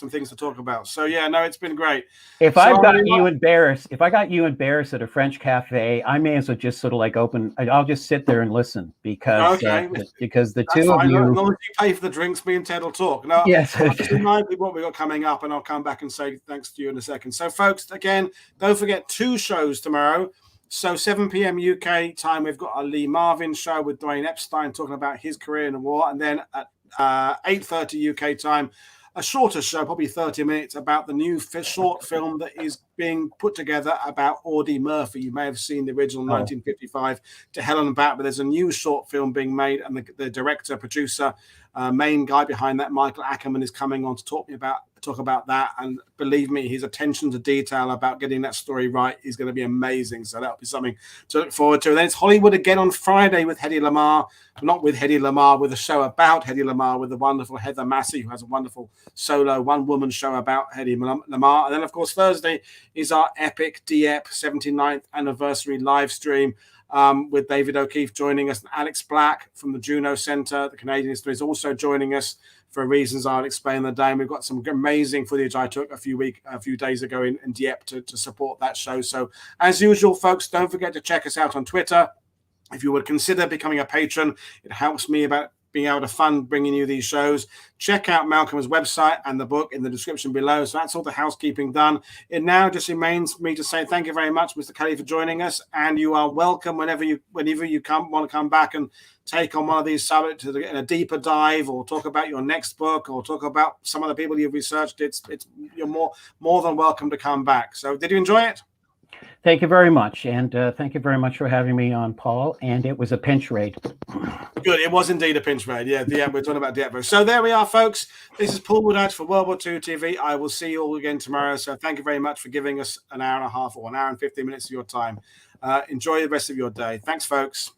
[SPEAKER 1] things to talk about. So yeah, no, it's been great.
[SPEAKER 2] If I got you and Barris at a French cafe, I may as well just sort of like I'll just sit there and listen because the two of you.
[SPEAKER 1] As long as you pay for the drinks, me and Ted will talk. No,
[SPEAKER 2] yes.
[SPEAKER 1] I'll just remind you what we got coming up, and I'll come back and say thanks to you in a second. So folks, again, don't forget 2 shows tomorrow. So 7 p.m. UK time, we've got a Lee Marvin show with Dwayne Epstein talking about his career in the war. And then at 8:30 UK time, a shorter show, probably 30 minutes, about the new short film that is being put together about Audie Murphy. You may have seen the original 1955 To Hell and Back, but there's a new short film being made, and the director, producer, main guy behind that, Michael Ackerman, is coming on to talk about that. And believe me, his attention to detail about getting that story right is going to be amazing. So that'll be something to look forward to. And then it's Hollywood again on Friday with Hedy Lamarr, not with Hedy Lamarr, with a show about Hedy Lamarr with the wonderful Heather Massey, who has a wonderful solo one-woman show about Hedy Lamarr. And then, of course, Thursday is our epic DEP 79th anniversary live stream. With David O'Keefe joining us, and Alex Black from the Juno Centre, the Canadian history, is also joining us for reasons I'll explain the day. And we've got some amazing footage I took a few days ago in Dieppe to support that show. So as usual, folks, don't forget to check us out on Twitter. If you would consider becoming a patron, it helps me about being able to fund bringing you these shows. Check out Malcolm's website and the book in the description below. So that's all the housekeeping done. It now just remains me to say thank you very much, Mr. Kelly, for joining us. And you are welcome whenever you want to come back and take on one of these subjects in a deeper dive, or talk about your next book, or talk about some of the people you've researched. You're more than welcome to come back. So did you enjoy it?
[SPEAKER 2] Thank you very much. And thank you very much for having me on, Paul. And it was a pinch raid.
[SPEAKER 1] Good. It was indeed a pinch raid. Yeah, we're talking about Dieppe. So there we are, folks. This is Paul Woodhouse for World War II TV. I will see you all again tomorrow. So thank you very much for giving us an hour and a half or an hour and 15 minutes of your time. Enjoy the rest of your day. Thanks, folks.